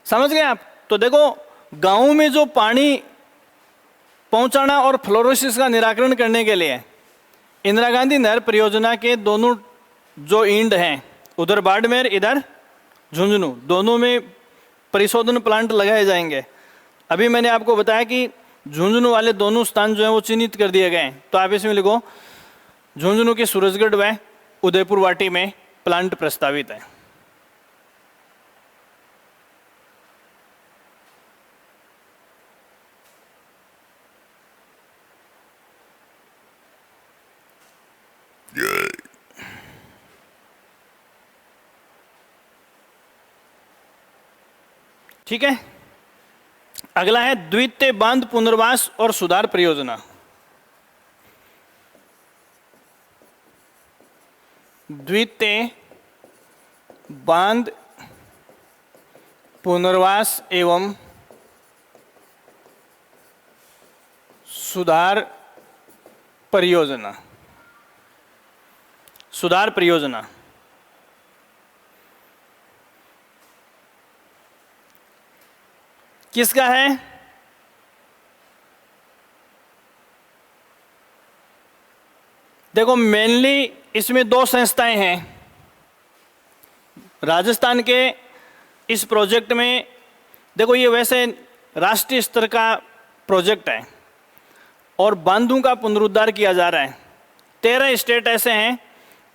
समझ गए आप? तो देखो, गांव में जो पानी पहुंचाना और फ्लोरोसिस का निराकरण करने के लिए इंदिरा गांधी नहर परियोजना के दोनों जो इंड हैं, उधर बाड़मेर, इधर झुंझुनू, दोनों में परिशोधन प्लांट लगाए जाएंगे। अभी मैंने आपको बताया कि झुंझुनू वाले दोनों स्थान जो हैं वो चिन्हित कर दिए गए हैं। तो आप इसमें लिखो, झुंझुनू के सूरजगढ़ व उदयपुर वाटी में प्लांट प्रस्तावित है। ठीक है, अगला है द्वितीय बांध पुनर्वास और सुधार परियोजना। द्वितीय बांध पुनर्वास एवं सुधार परियोजना। सुधार परियोजना किसका है? देखो मेनली इसमें दो संस्थाएं हैं। राजस्थान के इस प्रोजेक्ट में देखो, ये वैसे राष्ट्रीय स्तर का प्रोजेक्ट है और बांधों का पुनरुद्धार किया जा रहा है। 13 स्टेट ऐसे हैं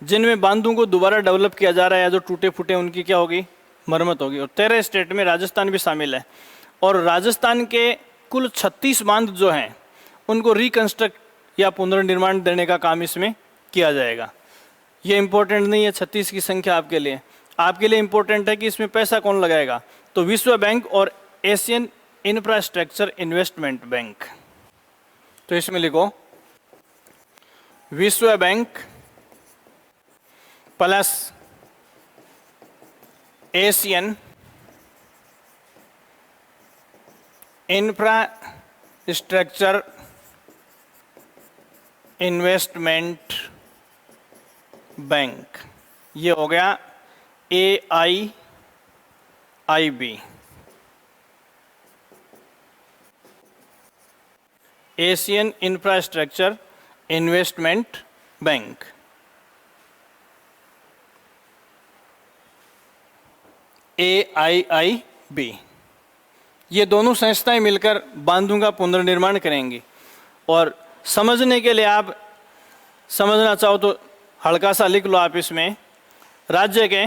जिनमें बांधों को दोबारा डेवलप किया जा रहा है, या जो टूटे फूटे उनकी क्या होगी, मरम्मत होगी। और 13 स्टेट में राजस्थान भी शामिल है। और राजस्थान के कुल 36 बांध जो हैं उनको रिकंस्ट्रक्ट या पुनर्निर्माण देने का काम इसमें किया जाएगा। ये इंपॉर्टेंट नहीं है 36 की संख्या आपके लिए इंपॉर्टेंट है कि इसमें पैसा कौन लगाएगा। तो विश्व बैंक और एशियन इंफ्रास्ट्रक्चर इन्वेस्टमेंट बैंक। तो इसमें लिखो विश्व bank plus Asian infrastructure investment bank. ये हो गया AIIB, Asian infrastructure investment bank. AIIB, ये दोनों संस्थाएं मिलकर बांधों का पुनर्निर्माण करेंगी। और समझने के लिए आप समझना चाहो तो हल्का सा लिख लो आप इसमें, राज्य के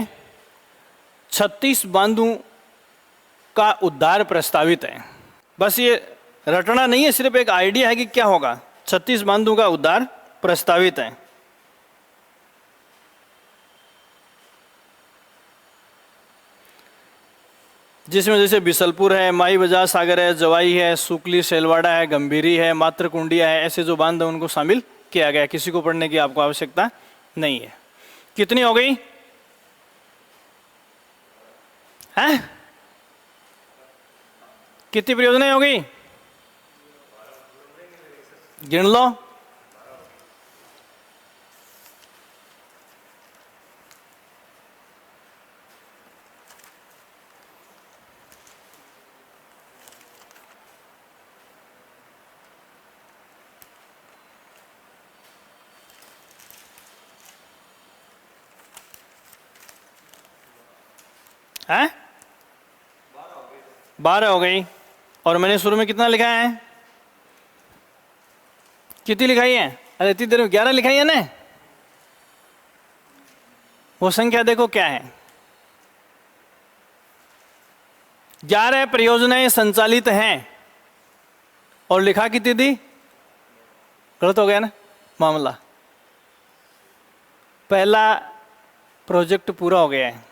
36 बांधों का उद्धार प्रस्तावित है। बस ये रटना नहीं है, सिर्फ एक आइडिया है कि क्या होगा। 36 बांधों का उद्धार प्रस्तावित है। जिसमें जैसे बिसलपुर है, माई बजाज सागर है, जवाई है, सुकली सेलवाड़ा है, गंभीरी है, मात्रकुंडिया है, ऐसे जो बांध है उनको शामिल किया गया। किसी को पढ़ने की आपको आवश्यकता नहीं है। कितनी हो गई? हैं? कितनी परियोजनाएं हो गई? गिन लो। हैं? 12 हो गई। और मैंने शुरू में कितना लिखा है? कितनी लिखाई है? अरे इतनी देर में 11 लिखाई है ना। वो संख्या देखो क्या है। 11 परियोजनाएं संचालित हैं और लिखा कितनी थी? गलत हो गया ना मामला। पहला प्रोजेक्ट पूरा हो गया है।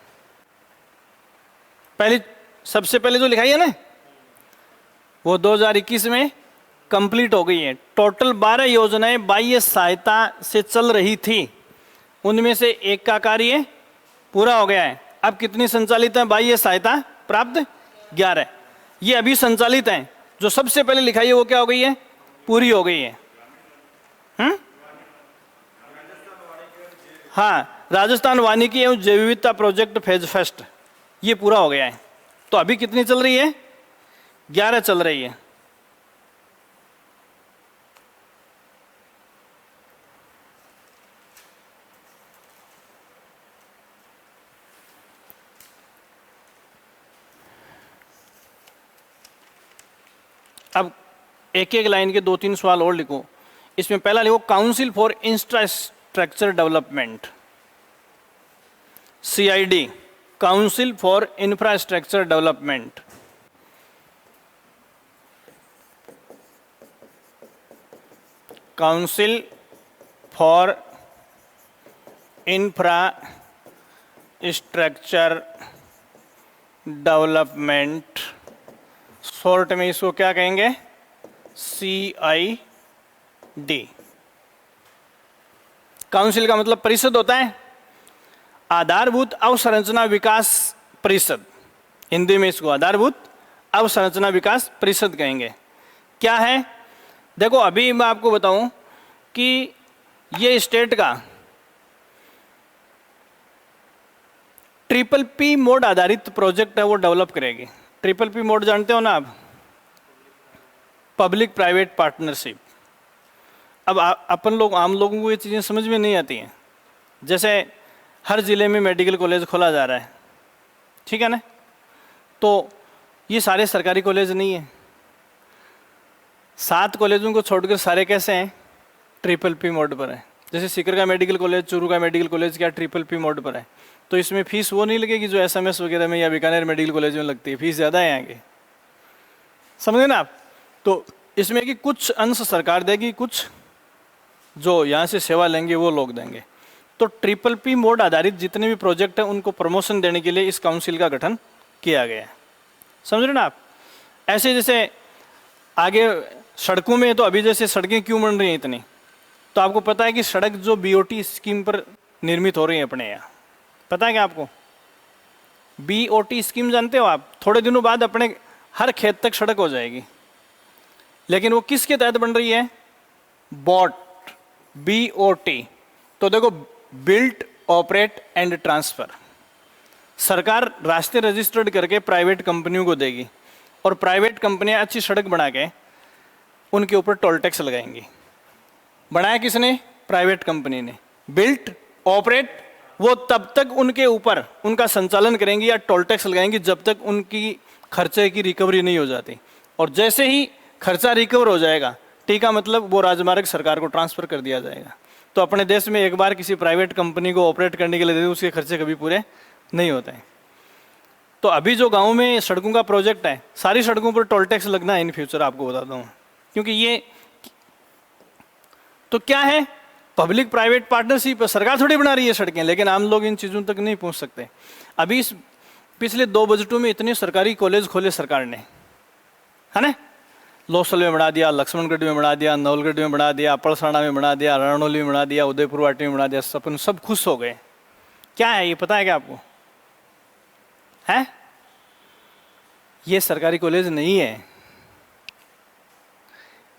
सबसे पहले जो लिखाई है ना वो 2021 में कंप्लीट हो गई है। टोटल 12 योजनाएं बाह्य सहायता से चल रही थी, उनमें से एक का कार्य पूरा हो गया है। अब कितनी संचालित है बाह्य सहायता प्राप्त? 11। ये अभी संचालित हैं। जो सबसे पहले लिखाई है वो क्या हो गई है? पूरी हो गई है। हाँ, राजस्थान वानिकी एवं जैव विविधता प्रोजेक्ट फेज फर्स्ट, ये पूरा हो गया है। तो अभी कितनी चल रही है? 11 चल रही है। अब एक एक लाइन के 2-3 सवाल और लिखो। इसमें पहला लिखो council for infrastructure development, CID, council for infrastructure development. Council for infrastructure development, short में इसको क्या कहेंगे? CID। काउंसिल का मतलब परिषद होता है, आधारभूत अवसंरचना विकास परिषद। हिंदी में इसको आधारभूत अवसंरचना विकास परिषद कहेंगे। क्या है? देखो अभी मैं आपको बताऊं कि ये स्टेट का PPP मोड आधारित प्रोजेक्ट है, वो डेवलप करेगी। PPP मोड जानते हो ना आप? Public private partnership. अब अपन लोग आम लोगों को ये चीज़ें समझ में नहीं आती हैं। जैसे हर ज़िले में मेडिकल कॉलेज खोला जा रहा है, ठीक है ना, तो ये सारे सरकारी कॉलेज नहीं है। 7 कॉलेजों को छोड़कर सारे कैसे हैं, ट्रिपल पी मोड पर है। जैसे सीकर का मेडिकल कॉलेज, चूरू का मेडिकल कॉलेज क्या ट्रिपल पी मोड पर है, तो इसमें फीस वो नहीं लगेगी जो SMS वगैरह में या बीकानेर मेडिकल कॉलेज में लगती है, फीस ज़्यादा है यहाँ की, समझे ना आप। तो इसमें कि कुछ अंश सरकार देगी, कुछ जो यहाँ से सेवा लेंगे वो लोग देंगे। तो ट्रिपल पी मोड आधारित जितने भी प्रोजेक्ट हैं उनको प्रमोशन देने के लिए इस काउंसिल का गठन किया गया है, समझ रहे ना आप। ऐसे जैसे आगे सड़कों में, तो अभी जैसे सड़कें क्यों बन रही हैं इतनी, तो आपको पता है कि सड़क जो BOT स्कीम पर निर्मित हो रही है अपने यहाँ, पता है क्या आपको? BOT स्कीम जानते हो आप? थोड़े दिनों बाद अपने हर खेत तक सड़क हो जाएगी, लेकिन वो किसके तहत बन रही है? BOT। तो देखो, बिल्ट ऑपरेट एंड ट्रांसफर। सरकार रास्ते रजिस्टर्ड करके प्राइवेट कंपनियों को देगी और प्राइवेट कंपनियां अच्छी सड़क बना के उनके ऊपर टोल टैक्स लगाएंगी। बनाया किसने? प्राइवेट कंपनी ने। बिल्ट ऑपरेट, वो तब तक उनके ऊपर उनका संचालन करेंगी या टोल टैक्स लगाएंगी जब तक उनकी खर्चे की रिकवरी नहीं हो जाती। और जैसे ही खर्चा रिकवर हो जाएगा, टीका मतलब वो राजमार्ग सरकार को ट्रांसफर कर दिया जाएगा। तो अपने देश में एक बार किसी प्राइवेट कंपनी को ऑपरेट करने के लिए दे दो, उसके खर्चे कभी पूरे नहीं होते हैं। तो अभी जो गांव में सड़कों का प्रोजेक्ट है, सारी सड़कों पर टोल टैक्स लगना है इन फ्यूचर, आपको बताता हूँ। क्योंकि ये तो क्या है, पब्लिक प्राइवेट पार्टनरशिप। सरकार थोड़ी बना रही है सड़कें, लेकिन आम लोग इन चीज़ों तक नहीं पहुँच सकते। अभी इस पिछले 2 बजटों में इतने सरकारी कॉलेज खोले सरकार ने, है ना। लोसल में बना दिया, लक्ष्मणगढ़ में बना दिया, नवलगढ़ में बना दिया, पड़साना में बना दिया, रणौली में बना दिया, उदयपुर वाटी में बना दिया। सब खुश हो गए। क्या है ये, पता है क्या आपको? है ये सरकारी कॉलेज नहीं है।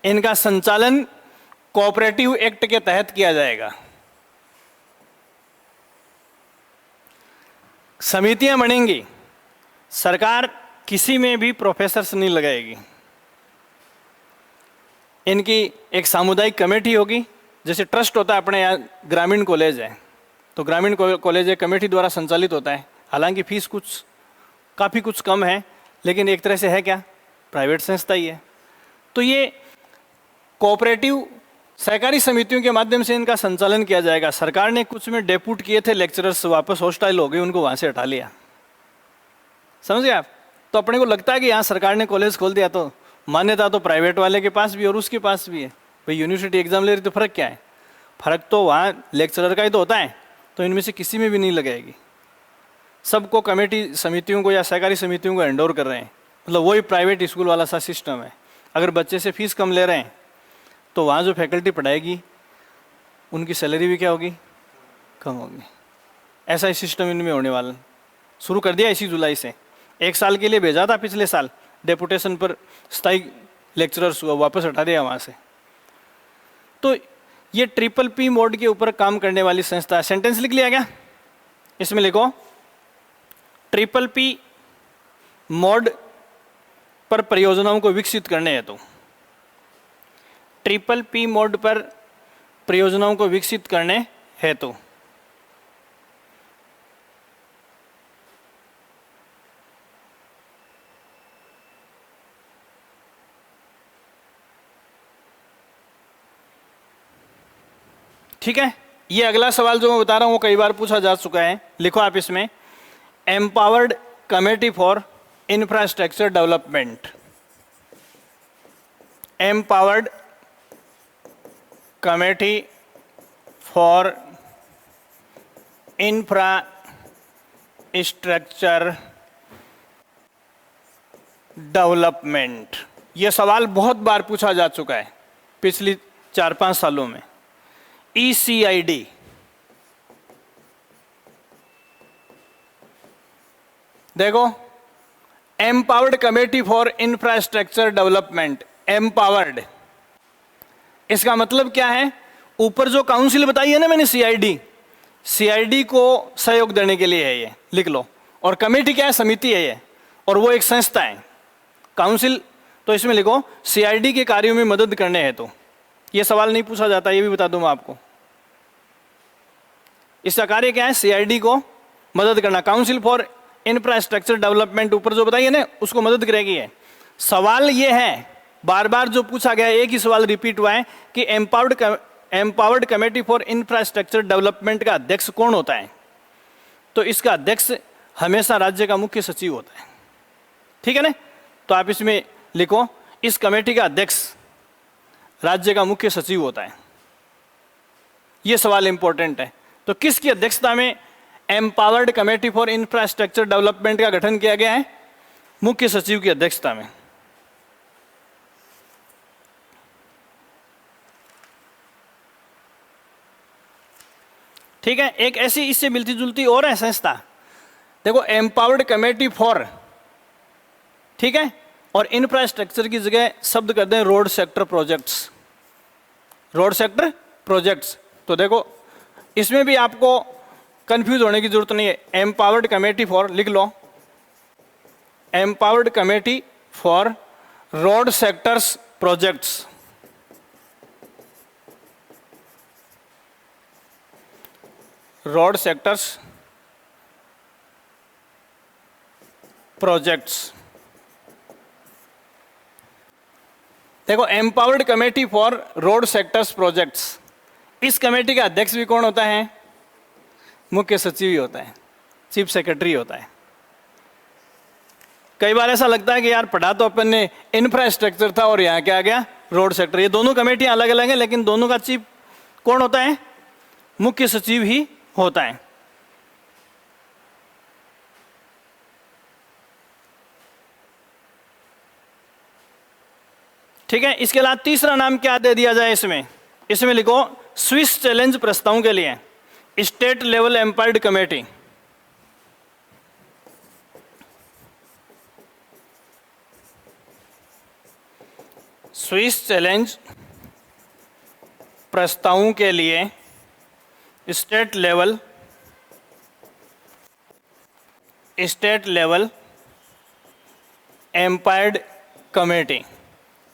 इनका संचालन कोऑपरेटिव एक्ट के तहत किया जाएगा। समितियां बनेंगी, सरकार किसी में भी प्रोफेसर्स नहीं लगाएगी। इनकी एक सामुदायिक कमेटी होगी, जैसे ट्रस्ट होता है अपने यहाँ ग्रामीण कॉलेज है, तो ग्रामीण कॉलेज एक कमेटी द्वारा संचालित होता है। हालांकि फीस काफ़ी कुछ कम है, लेकिन एक तरह से है क्या, प्राइवेट संस्था ही है। तो ये कोऑपरेटिव सहकारी समितियों के माध्यम से इनका संचालन किया जाएगा। सरकार ने कुछ में डेप्यूट किए थे लेक्चरर्स, वापस हॉस्टाइल हो गए, उनको वहाँ से हटा लिया, समझ गए आप। तो अपने को लगता है कि यहाँ सरकार ने कॉलेज खोल दिया तो मान्यता तो प्राइवेट वाले के पास भी और उसके पास भी है। भाई यूनिवर्सिटी एग्जाम ले रही तो फ़र्क क्या है? फ़र्क तो वहाँ लेक्चरर का ही तो होता है। तो इनमें से किसी में भी नहीं लगेगी। सबको कमेटी समितियों को या सहकारी समितियों को हैंड ओवर कर रहे हैं। मतलब वही प्राइवेट स्कूल वाला सा सिस्टम है। अगर बच्चे से फीस कम ले रहे हैं तो वहाँ जो फैकल्टी पढ़ाएगी उनकी सैलरी भी क्या होगी, कम होगी। ऐसा ही सिस्टम इनमें होने वाला, शुरू कर दिया इसी जुलाई से। 1 साल के लिए भेजा था पिछले साल डेपुटेशन पर, स्थायी लेक्चरर्स हुआ, वापस हटा दिया वहाँ से। तो ये ट्रिपल पी मोड के ऊपर काम करने वाली संस्था है। सेंटेंस लिख लिया क्या? इसमें लिखो, ट्रिपल पी मोड पर परियोजनाओं को विकसित करने हेतु, ट्रिपल पी मोड पर परियोजनाओं को विकसित करने हेतु ठीक है। ये अगला सवाल जो मैं बता रहा हूं वो कई बार पूछा जा चुका है। लिखो आप इसमें, empowered committee for infrastructure development. Empowered committee for infrastructure development. यह सवाल बहुत बार पूछा जा चुका है पिछली 4-5 सालों में। ECID, देखो, empowered committee for infrastructure development. Empowered, इसका मतलब क्या है? ऊपर जो काउंसिल बताई है ना मैंने, CID को सहयोग देने के लिए है ये, लिख लो। और कमेटी क्या है? समिति है ये, और वो एक संस्था है। काउंसिल तो इसमें लिखो सीआईडी के कार्यों में मदद करने हेतु। ये सवाल नहीं पूछा जाता, ये भी बता दूं मैं आपको। इसका कार्य क्या है? सीआईडी को मदद करना। काउंसिल फॉर इंफ्रास्ट्रक्चर डेवलपमेंट ऊपर जो बताइए ना, उसको मदद करेगी है। सवाल ये है, बार बार जो पूछा गया, एक ही सवाल रिपीट हुआ है कि empowered committee for infrastructure development का अध्यक्ष कौन होता है? तो इसका अध्यक्ष हमेशा राज्य का मुख्य सचिव होता है, ठीक है ना। तो आप इसमें लिखो, इस कमेटी का अध्यक्ष राज्य का मुख्य सचिव होता है। यह सवाल इंपॉर्टेंट है। तो किसकी अध्यक्षता में empowered committee for infrastructure development का गठन किया गया है? मुख्य सचिव की अध्यक्षता में। ठीक है। एक ऐसी इससे मिलती जुलती और है संस्था, देखो एम्पावर्ड कमेटी फॉर, ठीक है, और इंफ्रास्ट्रक्चर की जगह शब्द कर दें road sector projects. Road sector projects. तो देखो इसमें भी आपको कंफ्यूज होने की जरूरत नहीं है। एम्पावर्ड कमेटी फॉर लिख लो, empowered committee for road sectors projects. Road sectors projects. देखो empowered committee for road sectors projects, इस कमेटी का अध्यक्ष भी कौन होता है? मुख्य सचिव ही होता है, चीफ सेक्रेटरी होता है। कई बार ऐसा लगता है कि यार पढ़ा तो अपन ने इंफ्रास्ट्रक्चर था और यहाँ क्या आ गया? Road sector. ये दोनों कमेटियां अलग अलग हैं, लेकिन दोनों का चीफ कौन होता है? मुख्य सचिव ही होता है। ठीक है। इसके अलावा तीसरा नाम क्या दे दिया जाए इसमें? इसमें लिखो स्विस चैलेंज प्रस्तावों के लिए state level empowered committee. Swiss challenge प्रस्तावों के लिए स्टेट लेवल एम्पावर्ड कमेटी।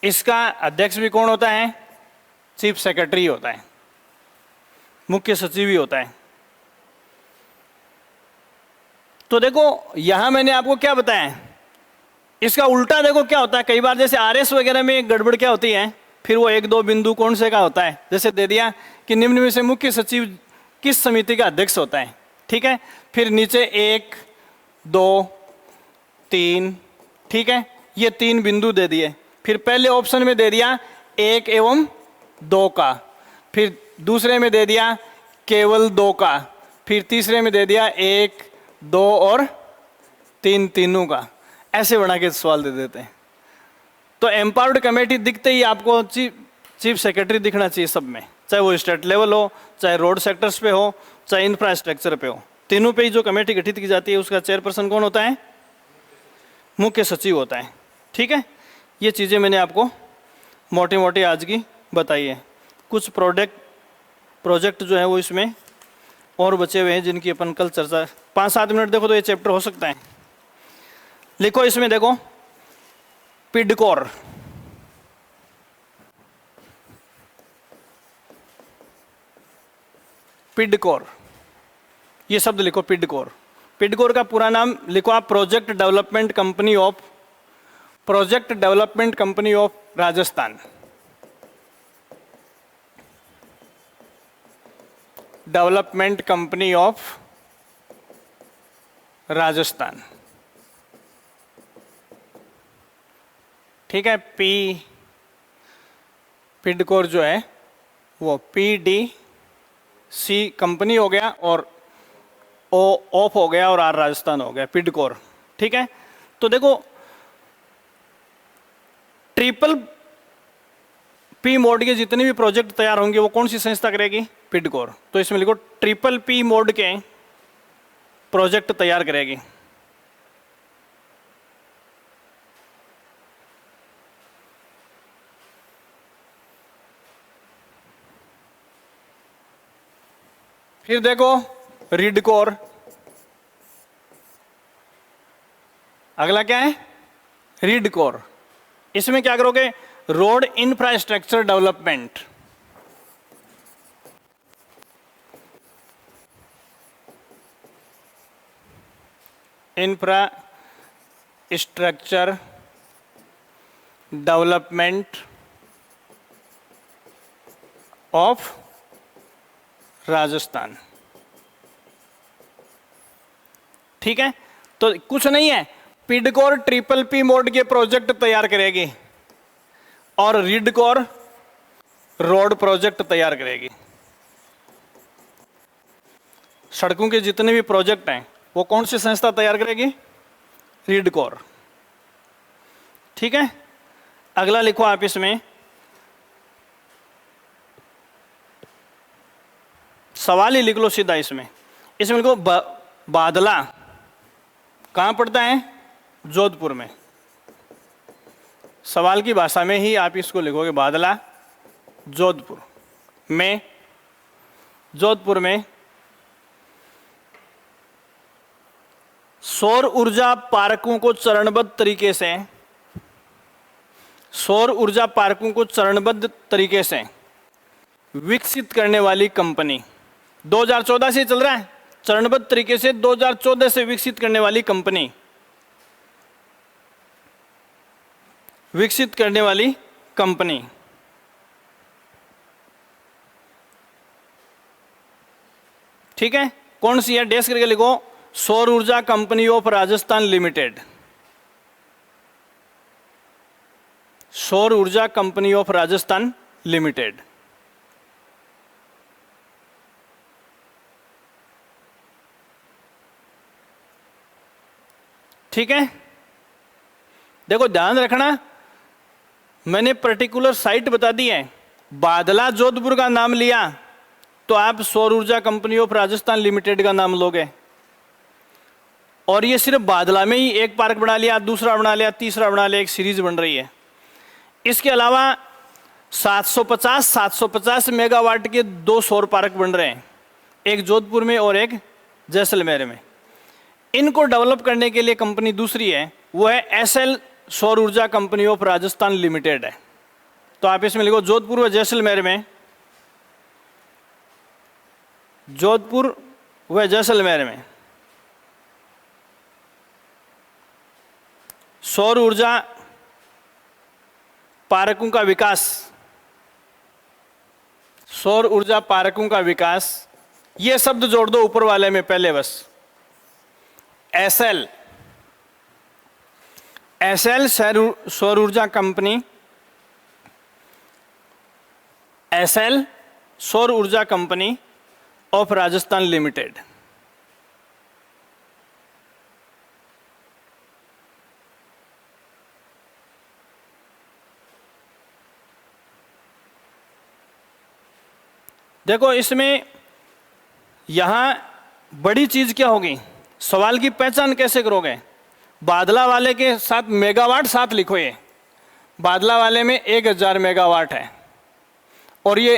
इसका अध्यक्ष भी कौन होता है? चीफ सेक्रेटरी होता है, मुख्य सचिव ही होता है। तो देखो यहां मैंने आपको क्या बताया, इसका उल्टा देखो क्या होता है। कई बार जैसे आरएस वगैरह में गड़बड़ क्या होती है, फिर वो एक दो बिंदु कौन से का होता है, जैसे दे दिया कि निम्न में से मुख्य सचिव किस समिति का अध्यक्ष होता है, ठीक है। फिर नीचे 1 2 3, ठीक है, ये 3 बिंदु दे दिए। फिर पहले ऑप्शन में दे दिया 1 एवं 2 का, फिर दूसरे में दे दिया केवल 2 का, फिर तीसरे में दे दिया 1 2 और 3 तीनों का। ऐसे बना के सवाल दे देते हैं। तो एम्पावर्ड कमेटी दिखते ही आपको चीफ सेक्रेटरी दिखना चाहिए सब में, चाहे वो स्टेट लेवल हो, चाहे रोड सेक्टर्स पे हो, चाहे इंफ्रास्ट्रक्चर पे हो। तीनों पे ही जो कमेटी गठित की जाती है उसका चेयरपर्सन कौन होता है? मुख्य सचिव होता है। ठीक है। ये चीज़ें मैंने आपको मोटी मोटी आज की बताई है। कुछ प्रोजेक्ट जो है वो इसमें और बचे हुए हैं जिनकी अपन कल चर्चा 5-7 मिनट देखो तो ये चैप्टर हो सकता है। लिखो इसमें, देखो पिडकोर, पिडकोर, ये शब्द लिखो पिडकोर। पिडकोर का पूरा नाम लिखो आप, project development company of Rajasthan. Development company of Rajasthan, ठीक है। पिडकोर जो है वो PDC कंपनी हो गया और O ऑफ हो गया और R राजस्थान हो गया, पिडकोर। ठीक है। तो देखो PPP मोड के जितने भी प्रोजेक्ट तैयार होंगे वो कौन सी संस्था करेगी? पिडकोर। तो इसमें लिखो PPP मोड के प्रोजेक्ट तैयार करेगी। फिर देखो रीडकोर, अगला क्या है? रीडकोर। इसमें क्या करोगे, road infrastructure development, infrastructure development of Rajasthan. ठीक है, तो कुछ नहीं है, पिडकोर ट्रिपल पी मोड के प्रोजेक्ट तैयार करेगी और रिडकोर रोड प्रोजेक्ट तैयार करेगी। सड़कों के जितने भी प्रोजेक्ट हैं वो कौन सी संस्था तैयार करेगी, रिडकोर। ठीक है, अगला लिखो आप इसमें, सवाल ही लिख लो सीधा इसमें लिखो बादला कहां पड़ता है, जोधपुर में। सवाल की भाषा में ही आप इसको लिखोगे, बादला जोधपुर में। जोधपुर में सौर ऊर्जा पार्कों को चरणबद्ध तरीके से, सौर ऊर्जा पार्कों को चरणबद्ध तरीके से विकसित करने वाली कंपनी, 2014 से चल रहा है, चरणबद्ध तरीके से 2014 से विकसित करने वाली कंपनी, विकसित करने वाली कंपनी। ठीक है, कौन सी है, डैश करके लिखो, सौर ऊर्जा कंपनी ऑफ राजस्थान लिमिटेड, सौर ऊर्जा कंपनी ऑफ राजस्थान लिमिटेड। ठीक है, देखो ध्यान रखना, मैंने पर्टिकुलर साइट बता दी है, बादला जोधपुर का नाम लिया तो आप सौर ऊर्जा कंपनी ऑफ राजस्थान लिमिटेड का नाम लोगे। और ये सिर्फ बादला में ही एक पार्क बना लिया, दूसरा बना लिया, तीसरा बना लिया, एक सीरीज बन रही है। इसके अलावा 750 मेगावाट के 2 सौर पार्क बन रहे हैं, एक जोधपुर में और एक जैसलमेर में। इनको डेवलप करने के लिए कंपनी दूसरी है, वो है एसएल सौर ऊर्जा कंपनी ऑफ राजस्थान लिमिटेड है। तो आप इसमें लिखो, जोधपुर व जैसलमेर में, जोधपुर व जैसलमेर में सौर ऊर्जा पार्कों का विकास, सौर ऊर्जा पार्कों का विकास, ये शब्द जोड़ दो ऊपर वाले में पहले बस, एसएल, एसएल सौर ऊर्जा कंपनी, एसएल सौर ऊर्जा कंपनी ऑफ राजस्थान लिमिटेड। देखो इसमें यहां बड़ी चीज क्या होगी, सवाल की पहचान कैसे करोगे, बादला वाले के साथ मेगावाट साथ लिखो, ये बादला वाले में 1000 मेगावाट है और ये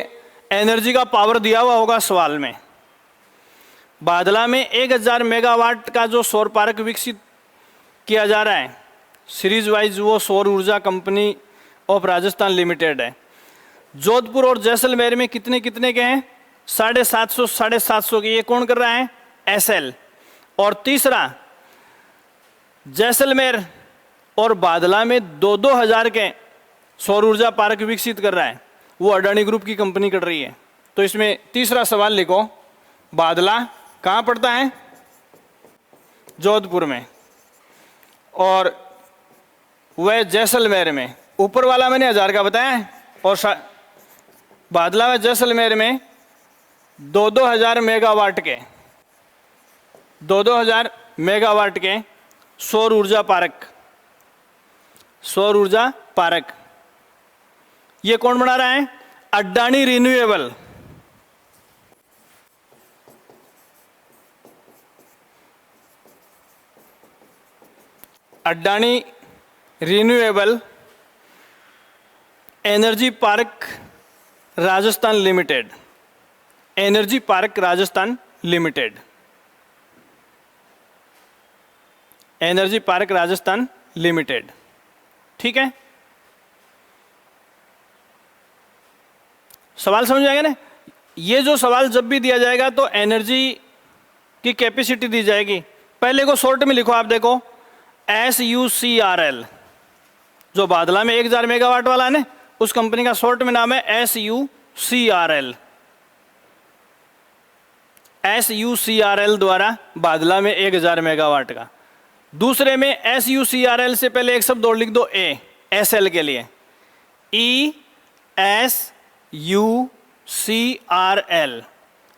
एनर्जी का पावर दिया हुआ होगा सवाल में। बादला में 1000 मेगावाट का जो सौर पार्क विकसित किया जा रहा है सीरीज वाइज, वो सौर ऊर्जा कंपनी ऑफ राजस्थान लिमिटेड है। जोधपुर और जैसलमेर में कितने कितने के हैं, 750 के, ये कौन कर रहा है, एसएल। और तीसरा जैसलमेर और बादला में 2-2000 के सौर ऊर्जा पार्क विकसित कर रहा है, वो अडानी ग्रुप की कंपनी कर रही है। तो इसमें तीसरा सवाल लिखो, बादला कहाँ पड़ता है, जोधपुर में, और वह जैसलमेर में। ऊपर वाला मैंने 1000 का बताया है, और बादला व जैसलमेर में 2-2000 मेगावाट के, 2-2000 मेगावाट के सौर ऊर्जा पार्क, सौर ऊर्जा पार्क। ये कौन बना रहा है, Adani renewable, Adani renewable energy park Rajasthan limited, energy park Rajasthan limited, energy park Rajasthan limited. ठीक है, सवाल समझ आएगा ना। ये जो सवाल जब भी दिया जाएगा तो एनर्जी की कैपेसिटी दी जाएगी। पहले को शॉर्ट में लिखो, आप देखो SUCRL, जो बादला में 1000 मेगावाट वाला है ना, उस कंपनी का शॉर्ट में नाम है SUCRL। SUCRL द्वारा बादला में 1000 मेगावाट का। दूसरे में SUCRL से पहले एक शब्द और लिख दो, SL के लिए, ESUCRL।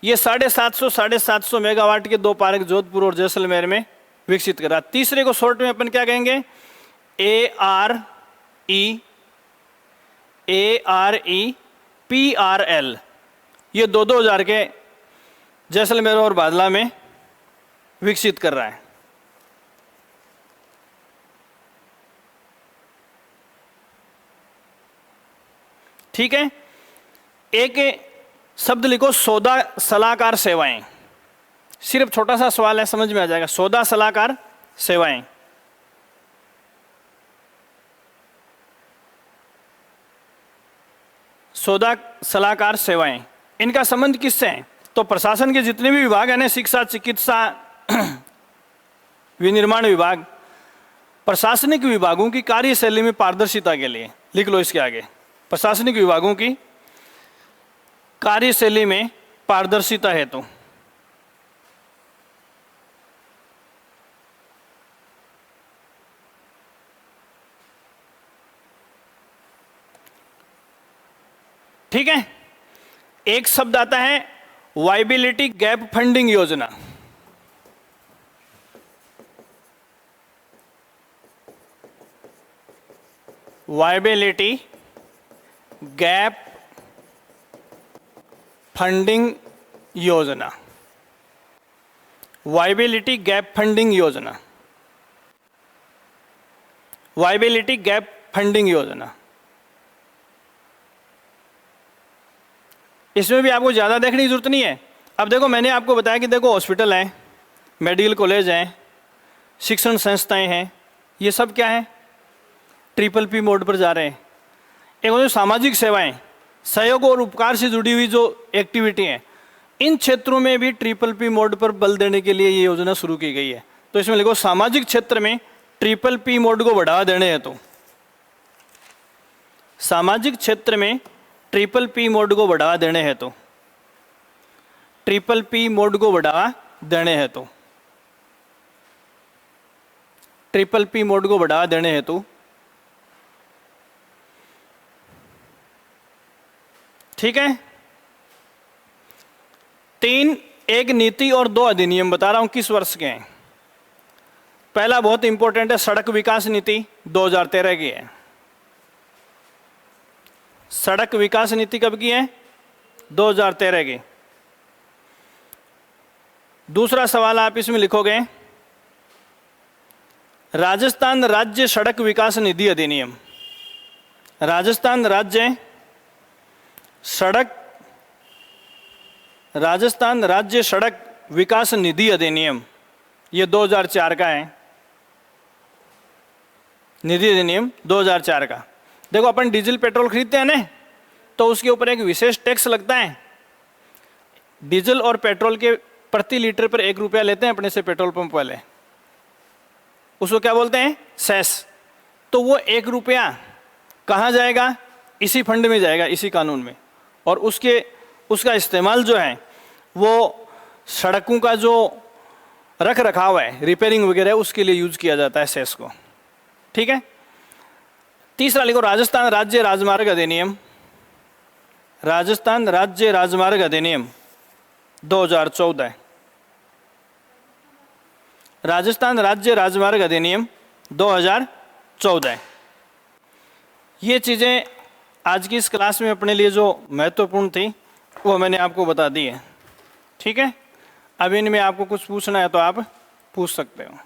ये 750 मेगावाट के 2 पार्क जोधपुर और जैसलमेर में विकसित करा। तीसरे को शॉर्ट में अपन क्या कहेंगे, AREPRL। ये 2000 के जैसलमेर और बादला में विकसित कर रहा है। ठीक है। एक शब्द लिखो, सौदा सलाहकार सेवाएं। सिर्फ छोटा सा सवाल है, समझ में आ जाएगा। सौदा सलाहकार सेवाएं, सौदा सलाहकार सेवाएं, इनका संबंध किससे है? तो प्रशासन के जितने भी विभाग हैं ना, शिक्षा, चिकित्सा, विनिर्माण विभाग, प्रशासनिक विभागों की कार्यशैली में पारदर्शिता के लिए, लिख लो इसके आगे, प्रशासनिक विभागों की कार्यशैली में पारदर्शिता हेतु ठीक है। एक शब्द आता है वायबिलिटी गैप फंडिंग योजना। वायबिलिटी गैप फंडिंग योजना, वायबिलिटी गैप फंडिंग योजना, वायबिलिटी गैप फंडिंग योजना। इसमें भी आपको ज़्यादा देखने की जरूरत नहीं है। अब देखो, मैंने आपको बताया कि देखो हॉस्पिटल हैं, मेडिकल कॉलेज हैं, शिक्षण संस्थाएं हैं, ये सब क्या है, PPP मोड पर जा रहे हैं। एक होती सामाजिक सेवाएं, सहयोग और उपकार से जुड़ी हुई जो एक्टिविटी हैं, इन क्षेत्रों में भी PPP मोड पर बल देने के लिए ये योजना शुरू की गई है। तो इसमें लिखो, सामाजिक क्षेत्र में PPP मोड को बढ़ावा देने हेतु, सामाजिक क्षेत्र में PPP मोड को बढ़ावा देने हेतु, PPP मोड को बढ़ावा देने हेतु, PPP मोड को बढ़ावा देने हेतु, ठीक है। 3, एक नीति और 2 अधिनियम बता रहा हूं किस वर्ष के हैं। पहला बहुत इंपॉर्टेंट है, सड़क विकास नीति 2013 की है। सड़क विकास नीति कब की है? 2013 की। दूसरा सवाल आप इसमें लिखोगे, राजस्थान राज्य सड़क विकास निधि अधिनियम, राजस्थान राज्य सड़क, राजस्थान राज्य सड़क विकास निधि अधिनियम, ये 2004 का है। निधि अधिनियम 2004 का। देखो, अपन डीजल पेट्रोल खरीदते हैं ना, तो उसके ऊपर एक विशेष टैक्स लगता है। डीजल और पेट्रोल के प्रति लीटर पर 1 रुपया लेते हैं अपने से पेट्रोल पंप वाले, उसको क्या बोलते हैं? सेस। तो वो 1 रुपया कहाँ जाएगा? इसी फंड में जाएगा, इसी कानून में। और उसका इस्तेमाल जो है वो सड़कों का जो रख रखाव है, रिपेयरिंग वगैरह, उसके लिए यूज किया जाता है सेस को। ठीक है। तीसरा लिखो, राजस्थान राज्य राजमार्ग अधिनियम, राजस्थान राज्य राजमार्ग अधिनियम 2014, राजस्थान राज्य राजमार्ग अधिनियम 2014। ये चीज़ें आज की इस क्लास में अपने लिए जो महत्वपूर्ण थी वो मैंने आपको बता दी है। ठीक है। अब इनमें आपको कुछ पूछना है तो आप पूछ सकते हो।